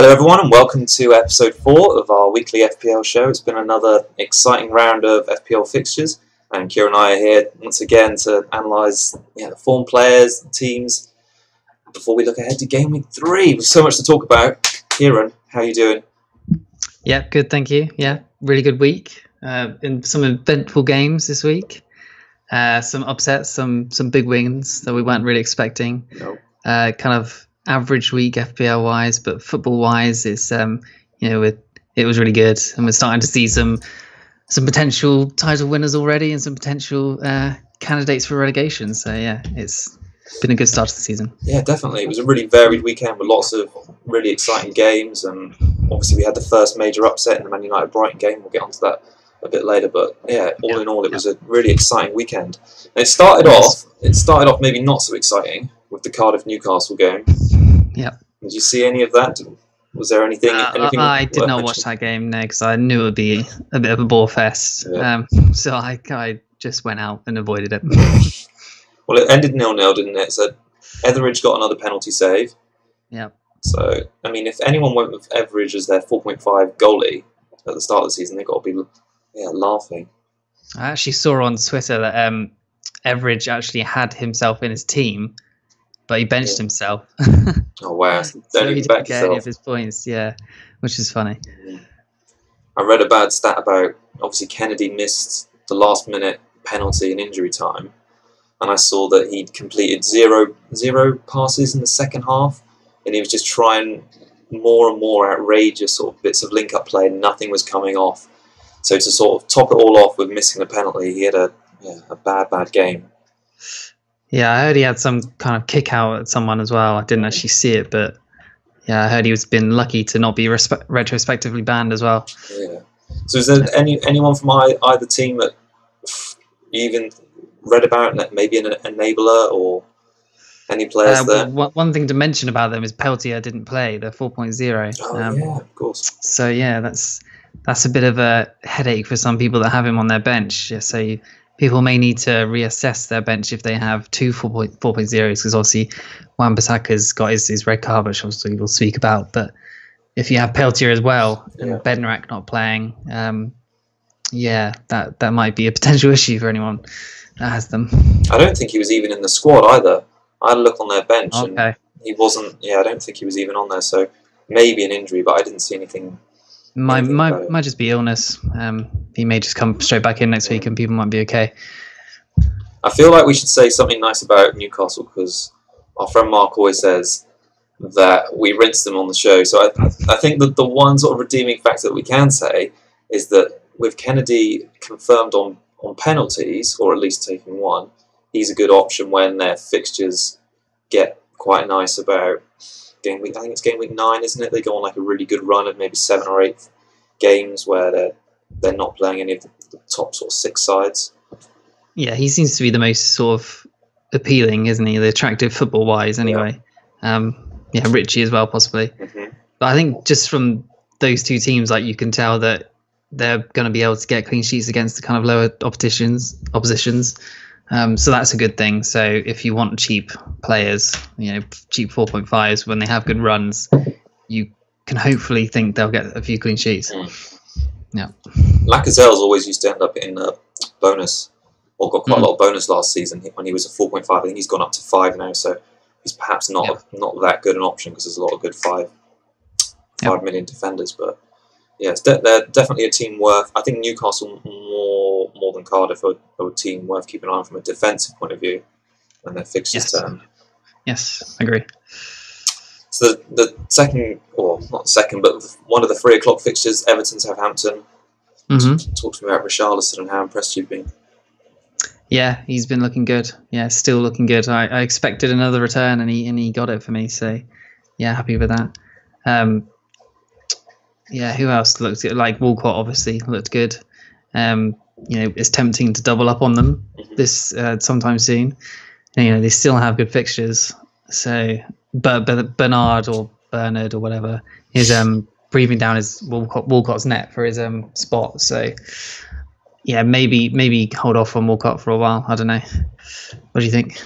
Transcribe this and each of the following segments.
Hello everyone and welcome to episode 4 of our weekly FPL show. It's been another exciting round of FPL fixtures and Kieran and I are here once again to analyse the form players, the teams, before we look ahead to Gameweek 3. With so much to talk about. Kieran, how are you doing? Yeah, good, thank you. Yeah, really good week. In some eventful games this week. Some upsets, some big wins that we weren't really expecting. No. Kind of average week FPL wise, but football wise, it's it was really good, and we're starting to see some potential title winners already, and some potential candidates for relegation. So yeah, it's been a good start to the season. Yeah, definitely. It was a really varied weekend with lots of really exciting games, and obviously we had the first major upset in the Man United Brighton game. We'll get onto that a bit later, but yeah, all in all, it was a really exciting weekend. And it started off maybe not so exciting with the Cardiff Newcastle game. Yeah. Did you see any of that? Was there anything? I did not watch that game, no, because I knew it would be a bit of a bore fest. Yeah. So I just went out and avoided it. Well, it ended 0-0, didn't it? So Etheridge got another penalty save. Yeah. So, I mean, if anyone went with Etheridge as their 4.5 goalie at the start of the season, they've got to be laughing. I actually saw on Twitter that Etheridge actually had himself in his team, but he benched himself. Oh, wow. So he didn't get any of his points, yeah, which is funny. I read a bad stat about, obviously, Kennedy missed the last-minute penalty in injury time, and I saw that he'd completed zero passes in the second half, and he was just trying more and more outrageous sort of bits of link-up play, and nothing was coming off. So to sort of top it all off with missing a penalty, he had a bad game. Yeah, I heard he had some kind of kick out at someone as well. I didn't actually see it, but yeah, I heard he was been lucky to not be retrospectively banned as well. Yeah. So is there anyone from either team that you even read about, maybe an enabler or any players there? One thing to mention about them is Peltier didn't play, the 4.0. Oh, yeah, of course. So yeah, that's a bit of a headache for some people that have him on their bench. Yeah, so people may need to reassess their bench if they have two 4.0s, because obviously Wan-Bissaka's got his red card, which obviously we'll speak about. But if you have Peltier as well and Bednarak not playing, that might be a potential issue for anyone that has them. I don't think he was even in the squad either. I had a look on their bench and he wasn't. Yeah, I don't think he was even on there. So maybe an injury, but I didn't see anything. Might just be illness. He may just come straight back in next week and people might be okay. I feel like we should say something nice about Newcastle, because our friend Mark always says that we rinse them on the show. So I think that the one sort of redeeming factor that we can say is that with Kennedy confirmed on penalties, or at least taking one, he's a good option when their fixtures get quite nice about game week. I think it's game week 9, isn't it? They go on like a really good run of maybe 7 or 8 games where they're not playing any of the top sort of 6 sides. Yeah, he seems to be the most sort of appealing, isn't he? The attractive football wise, anyway. Yeah, Richie as well, possibly. Mm-hmm. But I think just from those two teams, like, you can tell that they're going to be able to get clean sheets against the kind of lower oppositions. So that's a good thing. So if you want cheap players, cheap 4.5s, when they have good runs, you can hopefully think they'll get a few clean sheets. Yeah. Lacazelle's always used to end up in bonus, or got quite a lot of bonus last season when he was a 4.5. I think he's gone up to 5 now, so he's perhaps not that good an option, because there's a lot of good 5 million defenders. But yeah, they're definitely a team worth. I think Newcastle more than Cardiff are a team worth keeping an eye on from a defensive point of view when their fixtures turn. Yes, I agree. So the second, or not second, but one of the 3 o'clock fixtures, Everton-Southampton. Talk to me about Richarlison and how impressed you've been. Yeah, he's been looking good. Yeah, still looking good. I expected another return, and he got it for me. So yeah, happy with that. Yeah, who else looked good? Like Walcott obviously looked good. It's tempting to double up on them this sometime soon. And, they still have good fixtures. So, but Bernard or whatever is breathing down his Walcott's net for his spot. So, yeah, maybe hold off on Walcott for a while. I don't know. What do you think?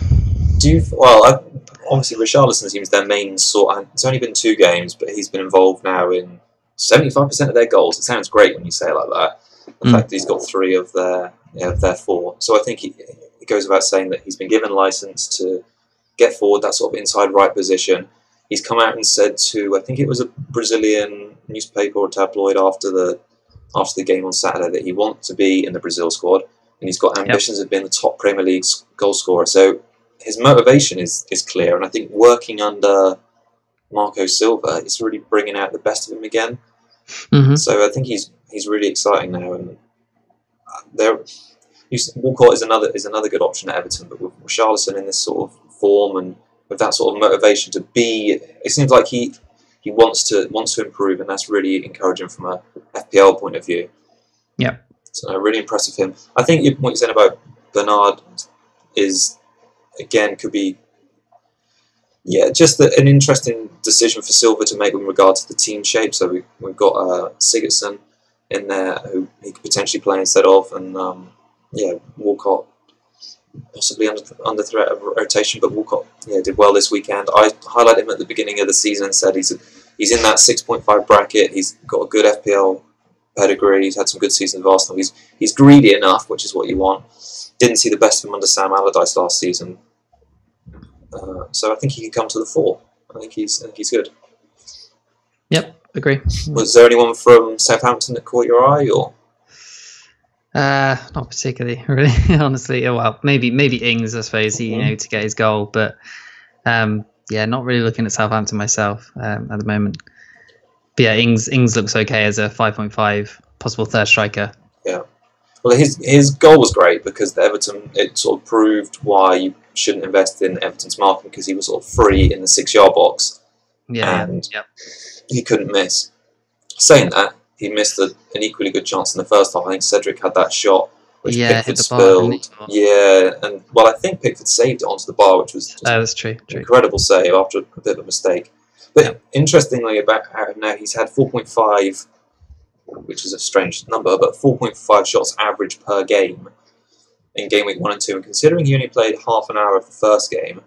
obviously Richarlison seems their main sort. And it's only been 2 games, but he's been involved now in 75% of their goals. It sounds great when you say it like that. The fact that he's got 3 of their 4. So I think it goes without saying that he's been given license to get forward that sort of inside right position. He's come out and said to, I think it was a Brazilian newspaper or tabloid after the game on Saturday, that he wants to be in the Brazil squad, and he's got ambitions of being the top Premier League goal scorer. So his motivation is clear, and I think working under Marco Silva is really bringing out the best of him again. So I think he's really exciting now, and Walcott is another good option at Everton, but with Richarlison in this sort of form and with that sort of motivation to be, it seems like he wants to improve, and that's really encouraging from a FPL point of view. Yeah. So really impressive him. I think what you said about Bernard is, again, could be just an interesting decision for Silva to make with regard to the team shape. So we've got Sigurdsson in there who he could potentially play instead of, and Walcott possibly under threat of rotation, but Walcott did well this weekend. I highlighted him at the beginning of the season and said he's in that 6.5 bracket. He's got a good FPL pedigree. He's had some good seasons with Arsenal. He's greedy enough, which is what you want. Didn't see the best of him under Sam Allardyce last season, so I think he can come to the fore. I think he's good. Yep, agree. Was there anyone from Southampton that caught your eye, or? Not particularly, really. Honestly, well, maybe Ings, I suppose, to get his goal, but not really looking at Southampton myself at the moment. But yeah, Ings looks okay as a 5.5 possible third striker. Yeah, well, his goal was great because the Everton, it sort of proved why you shouldn't invest in Everton's marking, because he was sort of free in the 6-yard box, and he couldn't miss. Saying that, he missed an equally good chance in the first half. I think Cedric had that shot, which Pickford spilled. And I think Pickford saved it onto the bar, which was that's true. Incredible save after a bit of a mistake. But interestingly, about now he's had 4.5, which is a strange number, but 4.5 shots average per game in game week 1 and 2. And considering he only played half an hour of the first game,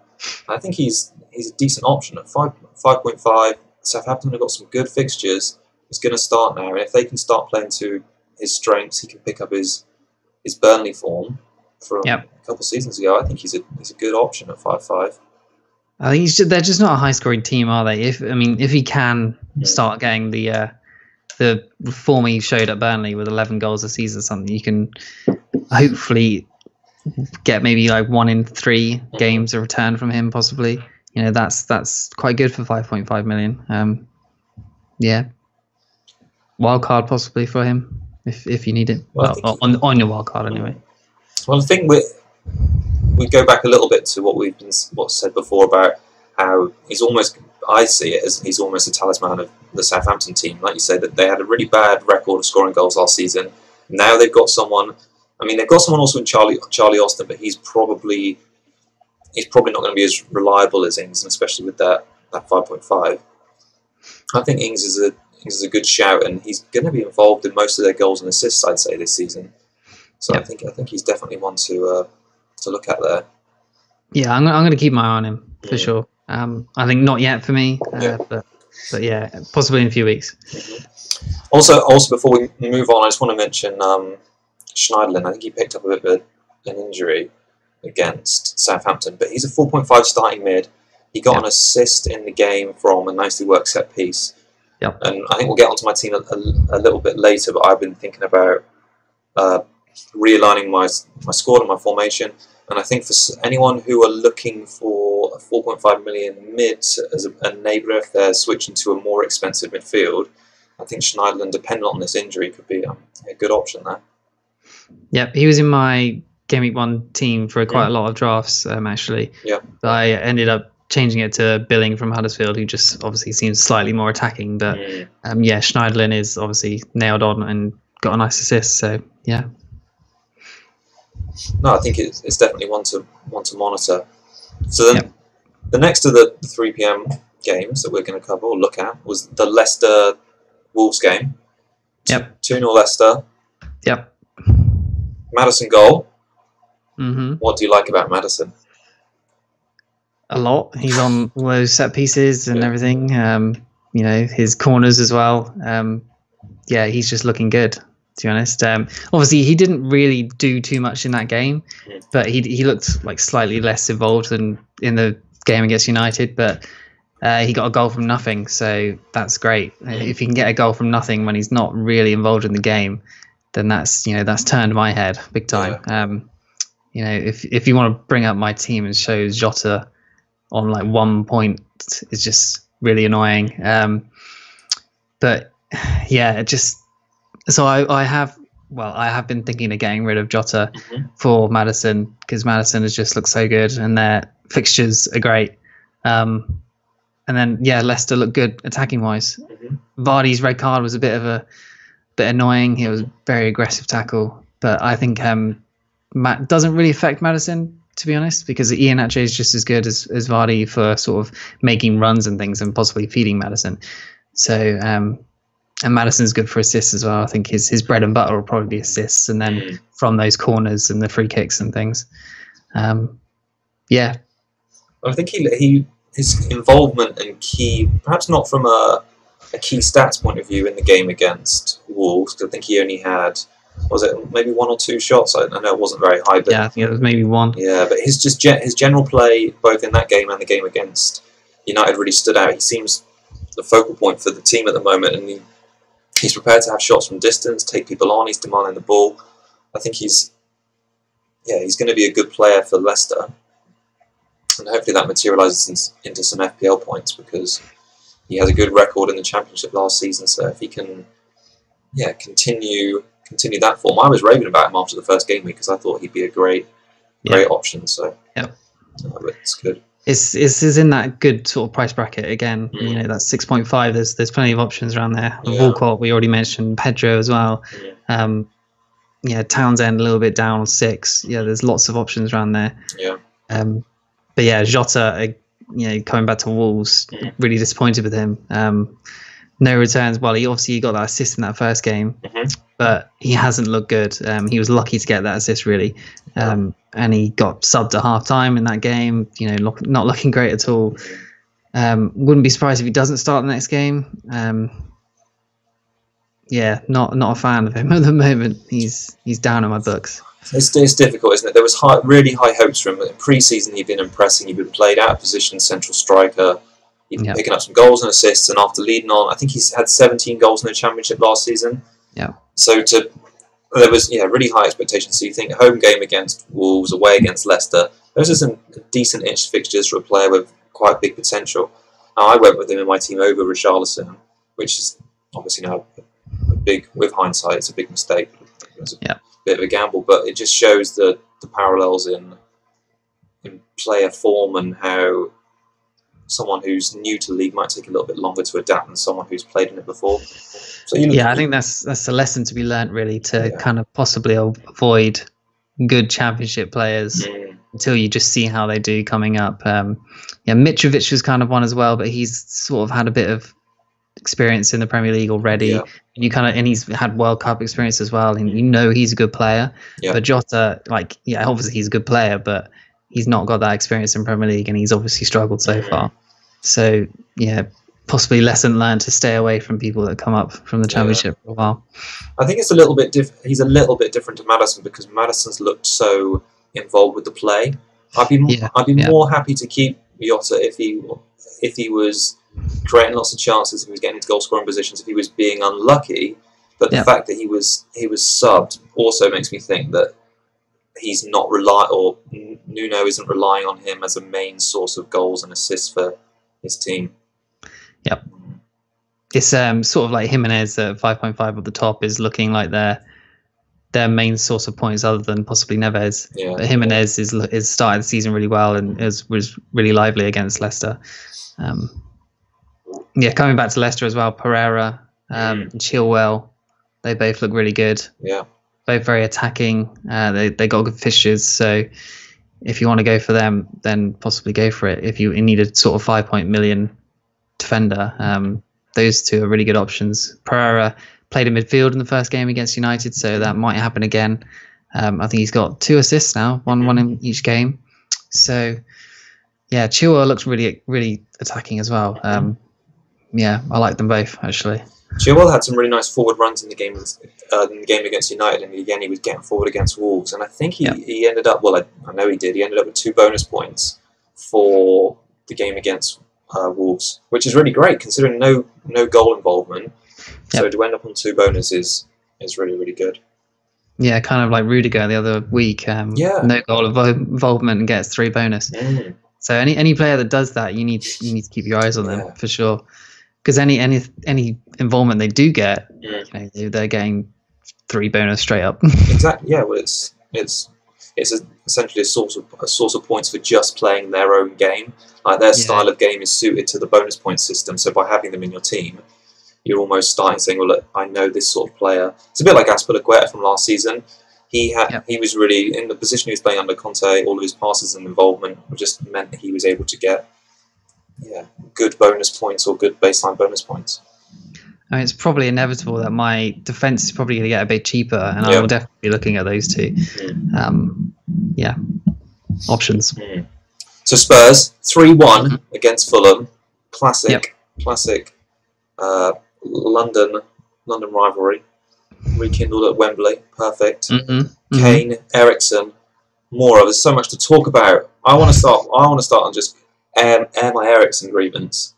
I think he's a decent option at 5.5. Southampton have got some good fixtures. He's going to start now, and if they can start playing to his strengths, he can pick up his Burnley form from a couple of seasons ago. I think he's a good option at 5.5. I think they're just not a high-scoring team, are they? If he can start getting the form he showed at Burnley with 11 goals a season or something, you can hopefully get maybe like 1 in 3 games a return from him, possibly. That's quite good for 5.5 million. Wild card possibly for him if you need it. On your wild card anyway. Well, I think we go back a little bit to what's said before about how I see it as he's almost a talisman of the Southampton team. Like you say, that they had a really bad record of scoring goals last season. Now they've got someone. I mean, they've got someone also in Charlie Austin, but he's probably not going to be as reliable as Ings, and especially with that 5.5. I think Ings is a good shout, and he's going to be involved in most of their goals and assists, I'd say, this season. So I think he's definitely one to look at there. Yeah, I'm going to keep my eye on him for sure. I think not yet for me, but possibly in a few weeks. Also, before we move on, I just want to mention Schneiderlin. I think he picked up a bit of an injury against Southampton, but he's a 4.5 starting mid. He got an assist in the game from a nicely worked set piece. Yep. And I think we'll get onto my team a little bit later, but I've been thinking about realigning my squad and my formation. And I think for anyone who are looking for a 4.5 million mid as a enabler, if they're switching to a more expensive midfield, I think Schneiderlin, depending on this injury, could be a good option there. Yep, he was in my Game Week 1 team for quite a lot of drafts, actually. Yeah. I ended up changing it to Billing from Huddersfield, who just obviously seems slightly more attacking. But Schneiderlin is obviously nailed on and got a nice assist. So yeah. No, I think it's definitely one to monitor. So then the next of the 3 p.m. games that we're going to cover or look at was the Leicester Wolves game. Yep. 2-0 Leicester. Yep. Maddison goal. Mm-hmm. What do you like about Maddison? a lot. He's on all those set pieces and everything. You know, his corners as well. Yeah, he's just looking good, to be honest. Obviously, he didn't really do too much in that game, but he looked like slightly less involved than in the game against United. But he got a goal from nothing, so that's great. If he can get a goal from nothing when he's not really involved in the game, then that's turned my head big time. You know, if you want to bring up my team and show Jota on like 1 point, is just really annoying. But yeah, it just so I have been thinking of getting rid of Jota for Maddison, because Maddison has just looked so good and their fixtures are great. And then Leicester looked good attacking wise. Vardy's red card was a bit annoying. It was a very aggressive tackle, but I think Matt doesn't really affect Maddison, to be honest, because Iheanacho is just as good as Vardy for sort of making runs and things and possibly feeding Maddison. So and Maddison's good for assists as well. I think his bread and butter will probably be assists, and then from those corners and the free kicks and things. I think his involvement and key, perhaps not from a key stats point of view in the game against Wolves, because I think he only had, was it maybe 1 or 2 shots? I know it wasn't very high, but I think it was maybe 1. Yeah, but his general play, both in that game and the game against United, really stood out. He seems the focal point for the team at the moment, and he's prepared to have shots from distance, take people on. He's demanding the ball. I think he's going to be a good player for Leicester, and hopefully that materialises into some FPL points, because he has a good record in the Championship last season. So if he can, continue that form. I was raving about him after the first game week because I thought he'd be a great option. So it's good. It's in that good sort of price bracket again. You know, that's 6.5. There's plenty of options around there. Walcott, we already mentioned. Pedro as well. Townsend a little bit down on 6. There's lots of options around there. But Jota, coming back to Wolves, really disappointed with him. No returns. Well, he got that assist in that first game, but he hasn't looked good. He was lucky to get that assist, really. And he got subbed at half time in that game, not looking great at all. Wouldn't be surprised if he doesn't start the next game. Not a fan of him at the moment. He's down in my books. It's difficult, isn't it? There was really high hopes for him. In pre-season, he'd been impressing. He'd been played out of position, central striker. He'd been picking up some goals and assists, and after leading on, I think he's had 17 goals in the Championship last season. So there was really high expectations. So you think home game against Wolves, away against Leicester, those are some decent-ish fixtures for a player with quite big potential. Now, I went with him in my team over Richarlison, which is obviously now a big, with hindsight, it's a big mistake. It was a bit of a gamble, but it just shows the parallels in player form and how someone who's new to the league might take a little bit longer to adapt than someone who's played in it before. So I think that's a lesson to be learnt, really, to kind of possibly avoid good Championship players until you just see how they do coming up. Mitrovic was kind of one as well, but he's sort of had a bit of experience in the Premier League already. And he's had World Cup experience as well, and he's a good player. But Jota, obviously he's a good player, but he's not got that experience in Premier League, and he's obviously struggled so far. So possibly lesson learned to stay away from people that come up from the Championship for a while. I think it's a little bit he's a little bit different to Maddison, because Maddison's looked so involved with the play. I'd be more happy to keep Jota if he was creating lots of chances, if he was getting into goal scoring positions, if he was being unlucky. But the fact that he was subbed also makes me think that he's not Nuno isn't relying on him as a main source of goals and assists for his team. It's sort of like Jimenez at 5.5 at the top is looking like their main source of points, other than possibly Neves. But Jimenez is started the season really well and was really lively against Leicester. Coming back to Leicester as well, Pereira, Chilwell, they both look really good. Both very attacking. They got good fixtures, so if you want to go for them, then possibly go for it. If you need a sort of 5 million defender, those two are really good options. Pereira played in midfield in the first game against United, so that might happen again. I think he's got 2 assists now, one in each game. So Yeah, Chilwell looks really attacking as well. Yeah, I like them both actually. Chilwell had some really nice forward runs in the game against United, and again he was getting forward against Wolves, and I think he ended up, well, I know he did. He ended up with 2 bonus points for the game against Wolves, which is really great considering no goal involvement. So to end up on 2 bonuses is really good. Yeah, kind of like Rudiger the other week. No goal involvement and gets 3 bonus. So any player that does that, you need to keep your eyes on them for sure. Because any involvement they do get, they're getting 3 bonus straight up. Exactly. Yeah. Well, it's essentially a source of points for just playing their own game. Like their style of game is suited to the bonus point system. So by having them in your team, you're almost starting saying, well, look, I know this sort of player. It's a bit like Aguero from last season. He was really in the position he was playing under Conte. All of his passes and involvement just meant that he was able to get good bonus points or good baseline bonus points. I mean, it's probably inevitable that my defense is probably going to get a bit cheaper, and I will definitely be looking at those 2. Options. So Spurs 3-1 against Fulham. Classic London rivalry. Rekindled at Wembley. Perfect. Kane, Eriksen, more of. There's so much to talk about. I want to start on just air my Eriksen grievance,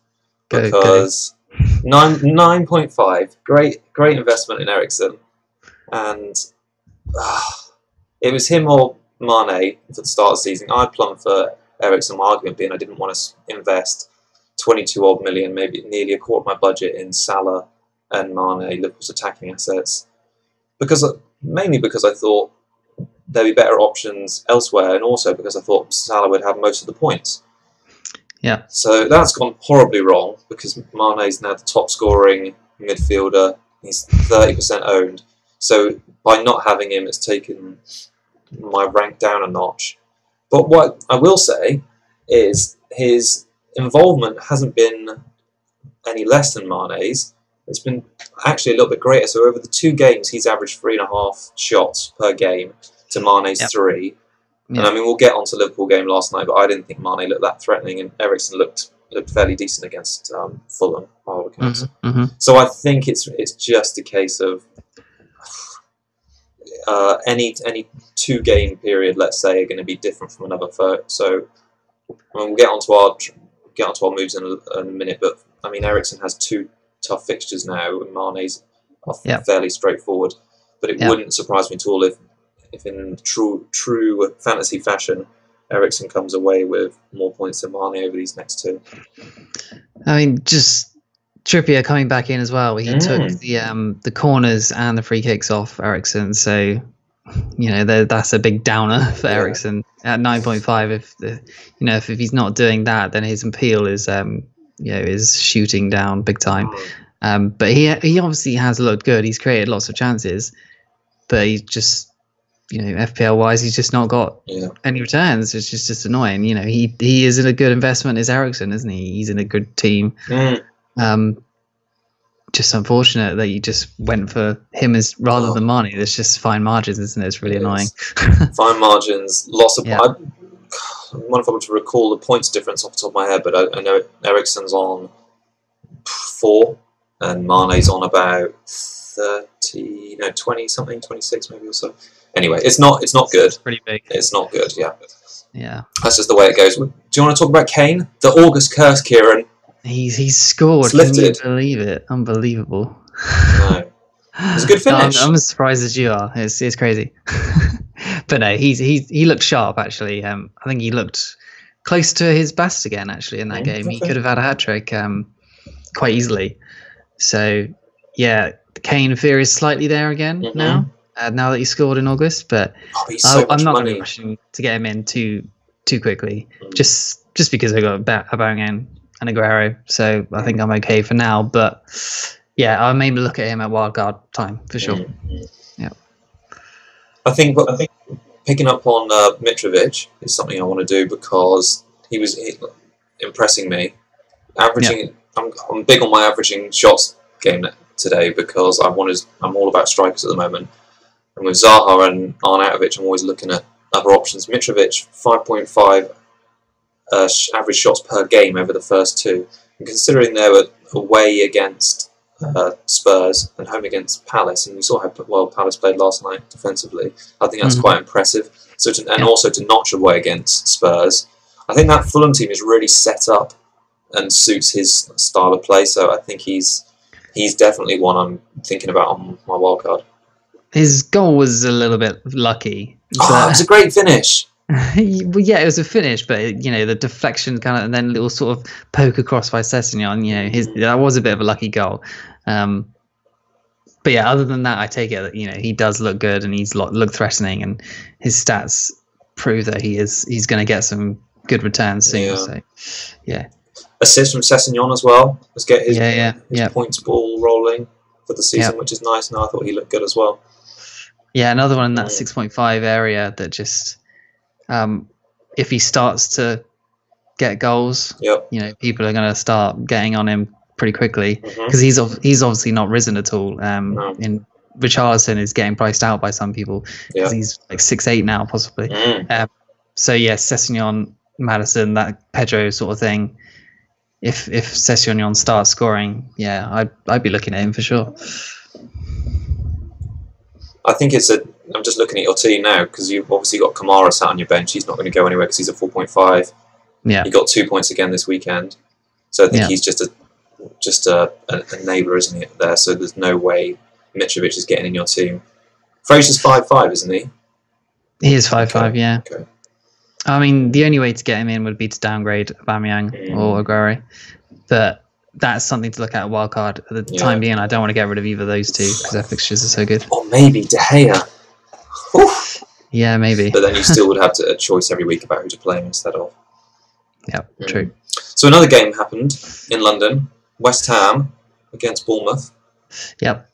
because 9.5, great investment in Eriksen, and it was him or Mane for the start of the season. I plumbed for Eriksen. My argument being I didn't want to invest 22 odd million, maybe nearly a quarter of my budget in Salah and Mane, Liverpool's attacking assets, mainly because I thought there'd be better options elsewhere, and also because I thought Salah would have most of the points. Yeah. So that's gone horribly wrong, because Mane's now the top scoring midfielder. He's 30% owned. So by not having him, it's taken my rank down a notch. But what I will say is his involvement hasn't been any less than Mane's. It's been actually a little bit greater. So over the 2 games, he's averaged 3.5 shots per game to Mane's 3. And I mean, we'll get onto the Liverpool game last night, but I didn't think Mane looked that threatening, and Eriksen looked fairly decent against Fulham. So I think it's just a case of any 2-game period, let's say, are going to be different from another. So I mean, we'll get onto our moves in a minute, but I mean, Eriksen has 2 tough fixtures now, and Mane's are fairly straightforward. But it wouldn't surprise me at all if in true fantasy fashion, Eriksen comes away with more points than Mane over these next 2. I mean, just Trippier coming back in as well. He took the corners and the free kicks off Eriksen, so that's a big downer for Eriksen at 9.5. If he's not doing that, then his appeal is is shooting down big time. But he obviously has looked good. He's created lots of chances, but he's just FPL wise, he's just not got any returns. It's just annoying. He is in a good investment as Eriksen, isn't he? He's in a good team. Just unfortunate that you just went for him as rather than Mane. There's just fine margins, isn't it? It's really annoying. Fine margins, lots of. I wonder if I would recall the points difference off the top of my head, but I know Eriksen's on 4 and Mane's on about 30, 20 something, 26 maybe or so. Anyway, it's not good. It's pretty big. It's not good. Yeah. That's just the way it goes. Do you want to talk about Kane? The August curse, Kieran. He's scored. Can you believe it? Unbelievable. No. It's a good finish. I'm as surprised as you are. It's crazy. But no, he looked sharp actually. I think he looked close to his best again actually in that game. He could have had a hat-trick quite easily. So yeah, the Kane fear is slightly there again now that he scored in August, but I'm not going to be rushing to get him in too quickly, just because I got Aubameyang and Aguero, so I think I'm okay for now. But yeah, I'll maybe look at him at wildcard time for sure. Yeah, I think picking up on Mitrovic is something I want to do because he was impressing me. Averaging, I'm big on my averaging shots game today because I'm all about strikers at the moment. And with Zaha and Arnautovic, I'm always looking at other options. Mitrovic, 5.5 average shots per game over the first two. And considering they were away against Spurs and home against Palace, and we saw how well Palace played last night defensively, I think that's quite impressive. So also to notch away against Spurs, I think that Fulham team is really set up and suits his style of play. So I think he's definitely one I'm thinking about on my wildcard. His goal was a little bit lucky. It was a great finish. Well, yeah, it was a finish, but the deflection kind of, and then a little sort of poke across by Sessegnon. That was a bit of a lucky goal. But yeah, other than that, I take it that he does look good and he's look threatening, and his stats prove that he's going to get some good returns soon. Yeah. So, yeah. Assist from Sessegnon as well. Let's get his points ball rolling for the season, which is nice. And I thought he looked good as well. Yeah, another one in that 6.5 area that just, if he starts to get goals, people are going to start getting on him pretty quickly, because he's obviously not risen at all. In Richarlison is getting priced out by some people because he's like 6'8" now, possibly. So yeah, Sessegnon, Maddison, that Pedro sort of thing. If Sessegnon starts scoring, I'd be looking at him for sure. I think I'm just looking at your team now, because you've obviously got Kamara sat on your bench. He's not going to go anywhere because he's at 4.5. Yeah, he got 2 points again this weekend, so I think he's just a neighbour, isn't he, there? So there's no way Mitrovic is getting in your team. Fraser's 5'5", isn't he? He is 5'5", yeah. Okay. I mean, the only way to get him in would be to downgrade Aubameyang or Aguero, but that's something to look at wildcard. At the time being, I don't want to get rid of either of those two because their fixtures are so good. Or maybe De Gea. Oof. Yeah, maybe. But then you still would have a choice every week about who to play him instead of. Yeah, true. So another game happened in London. West Ham against Bournemouth. Yep.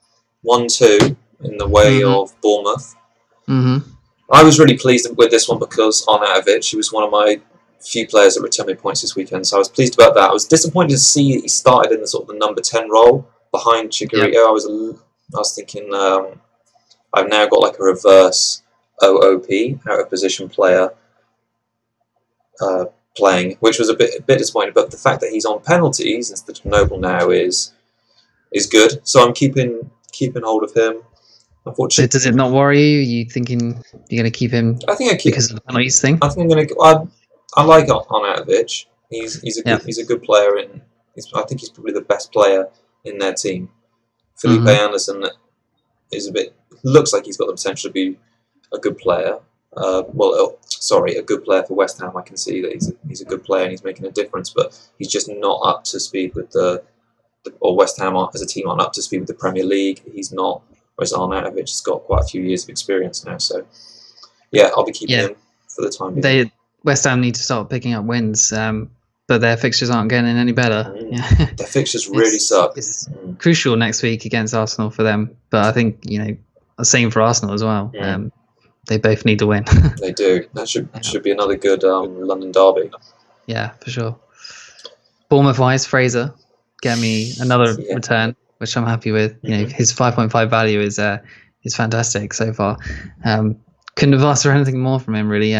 1-2 in the way of Bournemouth. Mm-hmm. I was really pleased with this one because Arnautovic, he was one of my few players that returned me points this weekend, so I was pleased about that. I was disappointed to see that he started in the sort of the number 10 role behind Chicharito. Yep. I was thinking I've now got like a reverse OOP, out of position player, playing, which was a bit disappointing. But the fact that he's on penalties instead of Noble now is good. So I'm keeping hold of him. Unfortunately, does it not worry you? Are you thinking you're going to keep him? I think I keep because of the penalties thing. I think I'm going to. I like Arnautovic. He's a good player, and I think he's probably the best player in their team. Felipe Anderson looks like he's got the potential to be a good player. A good player for West Ham. I can see that he's a good player and he's making a difference, but he's just not up to speed with or West Ham as a team aren't up to speed with the Premier League. He's not. Whereas Arnautovic has got quite a few years of experience now, so I'll be keeping him for the time being. West Ham need to start picking up wins, but their fixtures aren't getting any better. Their fixtures really suck. It's crucial next week against Arsenal for them, but I think same for Arsenal as well. They both need to win. They do. That should be another good London derby. Yeah, for sure. Bournemouth-wise, Fraser, get me another return, which I'm happy with. His 5.5 value is fantastic so far. Couldn't have asked for anything more from him, really.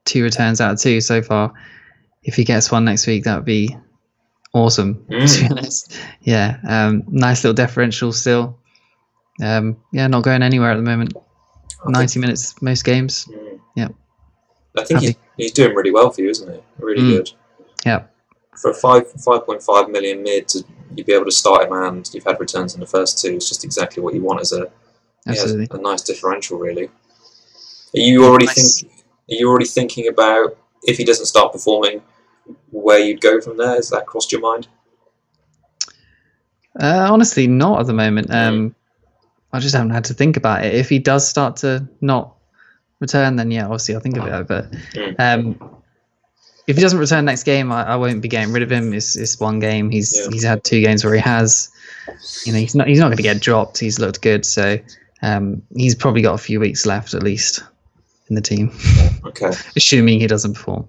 2 returns out of 2 so far. If he gets one next week, that would be awesome, to be honest. Yeah, nice little differential still. Not going anywhere at the moment. 90 minutes most games. Yeah. I think he's doing really well for you, isn't he? Really good. Yeah. For a 5.5 million mid, you'd be able to start him and you've had returns in the first 2. It's just exactly what you want as a nice differential, really. Are you already thinking about, if he doesn't start performing, where you'd go from there? Has that crossed your mind? Honestly, not at the moment. I just haven't had to think about it. If he does start to not return, then obviously I'll think of it. But if he doesn't return next game, I won't be getting rid of him. It's one game. He's had 2 games where he has. He's not going to get dropped. He's looked good, so he's probably got a few weeks left at least in the team. Okay. Assuming he doesn't perform.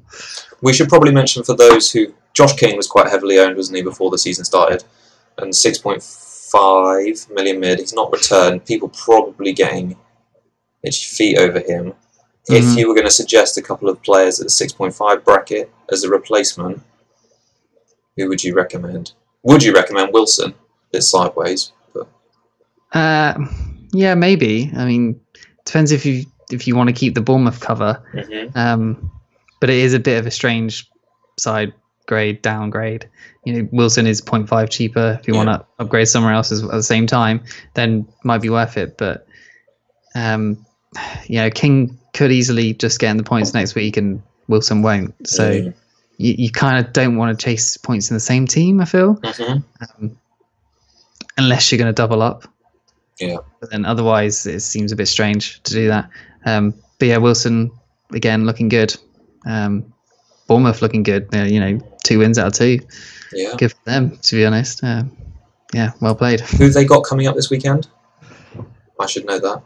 We should probably mention for those who Josh King was quite heavily owned, wasn't he, before the season started, and 6.5 million mid. He's not returned. People probably getting itchy feet over him. if you were going to suggest a couple of players at the 6.5 bracket as a replacement, who would you recommend? Would you recommend Wilson? A bit sideways, but yeah, maybe. I mean, depends if you want to keep the Bournemouth cover. But it is a bit of a strange downgrade. Wilson is 0.5 cheaper. If you want to upgrade somewhere else at the same time, then might be worth it. But King could easily just get in the points next week, and Wilson won't. So you kind of don't want to chase points in the same team, I feel, unless you're going to double up. Yeah. But then otherwise, it seems a bit strange to do that. But yeah, Wilson again looking good. Bournemouth looking good. 2 wins out of 2. Yeah. Good for them, to be honest. Yeah, well played. Who have they got coming up this weekend? I should know that.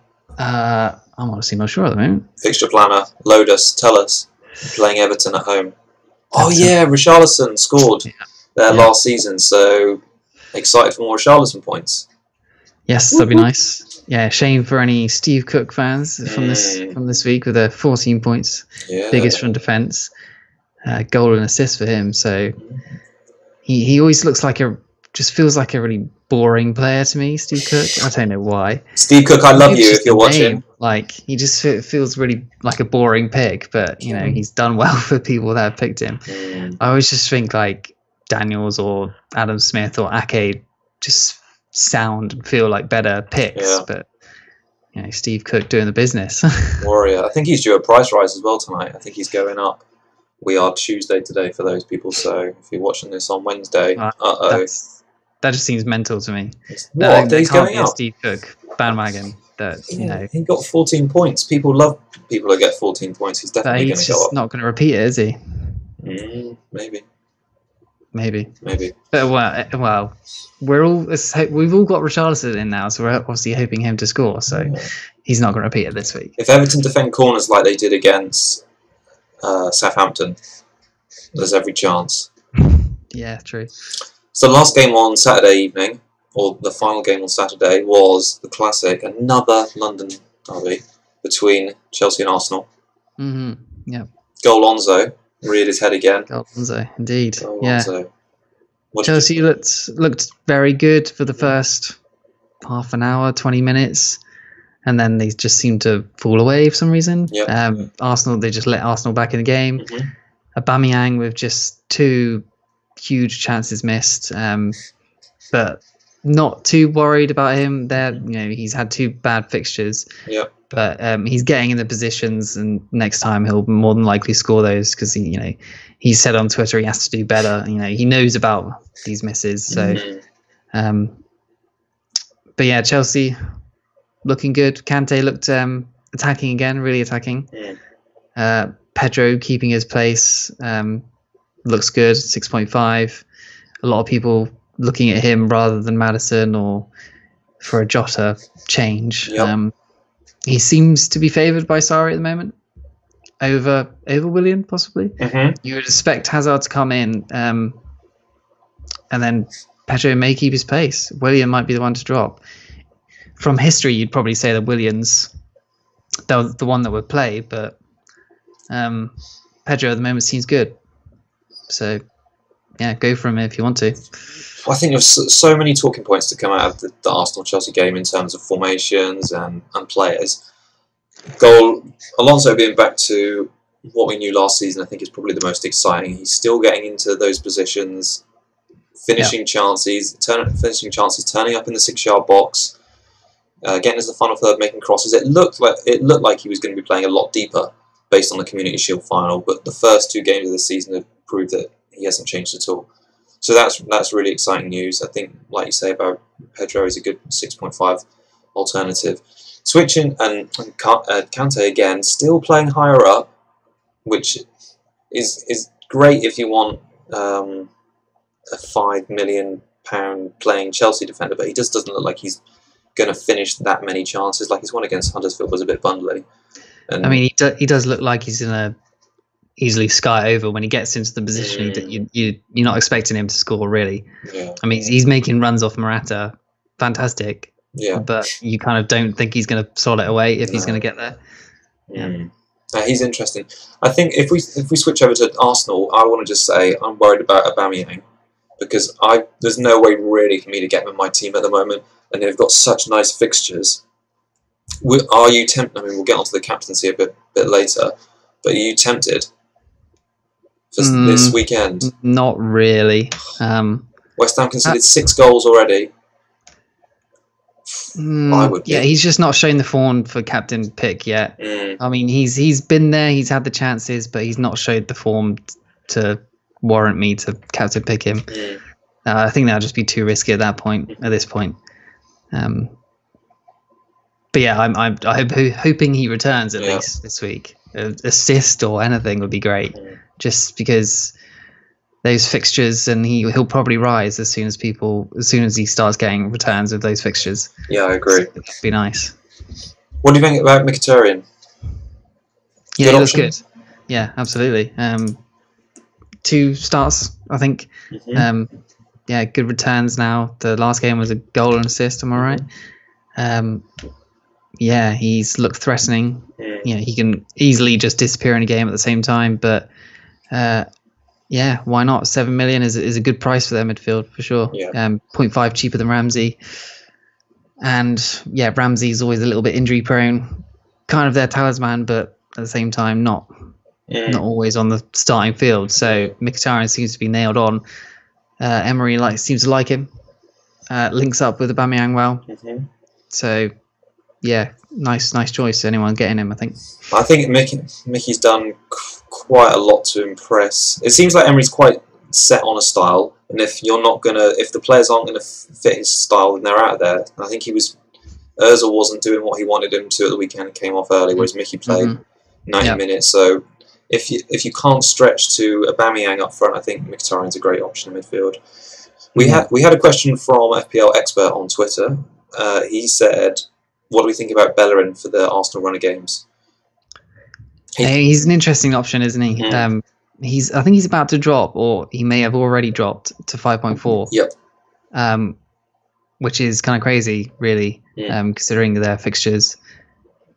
I'm honestly not sure at the moment. Fixture planner, load us, tell us. Playing Everton at home. Oh yeah, Richarlison scored there last season, so excited for more Richarlison points. Yes, that'd be nice. Yeah, shame for any Steve Cook fans from this week with 14 points, biggest from defence, goal and assist for him. So he always looks like just feels like a really boring player to me, Steve Cook. I don't know why. Steve Cook, I love you if you're watching. Like he just feels really like a boring pick, but he's done well for people that have picked him. I always just think like Daniels or Adam Smith or Ake just sound and feel like better picks, but Steve Cook doing the business. Warrior. I think he's due a price rise as well tonight. I think he's going up. We are Tuesday today for those people, so if you're watching this on Wednesday, that just seems mental to me. What? He's going up? Steve Cook bandwagon. He got 14 points. People love people that get 14 points. He's definitely going to go up. He's not going to repeat it, is he? Maybe. But well, we've all got Richarlison in now, so we're obviously hoping him to score. So he's not going to repeat it this week. If Everton defend corners like they did against Southampton, there's every chance. Yeah, true. So the last game on Saturday evening, or the final game on Saturday, was the classic, another London derby between Chelsea and Arsenal. Yeah. Goal Alonso reared his head again. Alonso, indeed. Alonso. Chelsea looked very good for the first half an hour, 20 minutes, and then they just seemed to fall away for some reason. Arsenal, they just let Arsenal back in the game. Aubameyang with just 2 huge chances missed, but not too worried about him there. He's had 2 bad fixtures. But he's getting in the positions, and next time he'll more than likely score those because he said on Twitter he has to do better. He knows about these misses. So, but yeah, Chelsea looking good. Kante looked attacking again, really attacking. Pedro keeping his place, looks good. 6.5. A lot of people looking at him rather than Maddison or for a Jota change. He seems to be favoured by Sarri at the moment over Willian, possibly. You would expect Hazard to come in, and then Pedro may keep his pace. Willian might be the one to drop. From history, you'd probably say that Willian's the one that would play, but Pedro at the moment seems good. So, yeah, go for him if you want to. I think there's so many talking points to come out of the Arsenal-Chelsea game in terms of formations and players. Alonso being back to what we knew last season, I think is probably the most exciting. He's still getting into those positions, finishing chances, turning up in the 6-yard box, getting into the final third, making crosses. It looked like he was going to be playing a lot deeper based on the Community Shield final, but the first 2 games of the season have proved that he hasn't changed at all. So that's really exciting news. I think, like you say about Pedro, is a good 6.5 alternative. Switching and Kante again, still playing higher up, which is great if you want a £5 million playing Chelsea defender, but he just doesn't look like he's going to finish that many chances. Like his one against Huddersfield was a bit bundly. And I mean, he does look like he's going to easily sky over when he gets into the position that you're not expecting him to score, really. I mean, he's making runs off Morata, fantastic, but you kind of don't think he's going to slot it away if he's going to get there. He's interesting. I think if we switch over to Arsenal, I want to just say I'm worried about Aubameyang because there's no way really for me to get him in my team at the moment, and they've got such nice fixtures. Are you tempted? I mean, we'll get onto the captaincy a bit later, but are you tempted for this weekend? Not really. West Ham conceded 6 goals already. I would. Yeah, he's just not shown the form for captain pick yet. I mean, he's been there, he's had the chances, but he's not showed the form to warrant me to captain pick him. I think that'll just be too risky at this point. But yeah, I'm hoping he returns at least this week. Assist or anything would be great, just because those fixtures, and he'll probably rise as soon as he starts getting returns of those fixtures. Yeah, I agree. So that'd be nice. What do you think about Mkhitaryan? Yeah, he looks good. Yeah, absolutely. 2 starts, I think. Yeah, good returns now. The last game was a goal and assist. Am I right? Yeah, he's looked threatening. You know, he can easily just disappear in a game at the same time. But yeah, why not? 7 million is a good price for their midfield for sure. 0.5 cheaper than Ramsey. And yeah, Ramsey's always a little bit injury prone, kind of their talisman, but at the same time not always on the starting field. So Mkhitaryan seems to be nailed on. Emery seems to like him. Links up with Aubameyang well. So yeah, nice choice. Anyone getting him, I think. I think Mickey's done quite a lot to impress. It seems like Emery's quite set on a style, and if the players aren't gonna fit his style, then they're out of there. And I think Ozil wasn't doing what he wanted him to at the weekend and came off early, whereas Mickey played 90 minutes. So if you can't stretch to Aubameyang up front, I think Mkhitaryan's a great option in midfield. We had a question from FPL Expert on Twitter. He said, what do we think about Bellerin for the Arsenal run of games? He's an interesting option, isn't he? I think he's about to drop, or he may have already dropped to 5.4. Yep. Which is kind of crazy, really, considering their fixtures.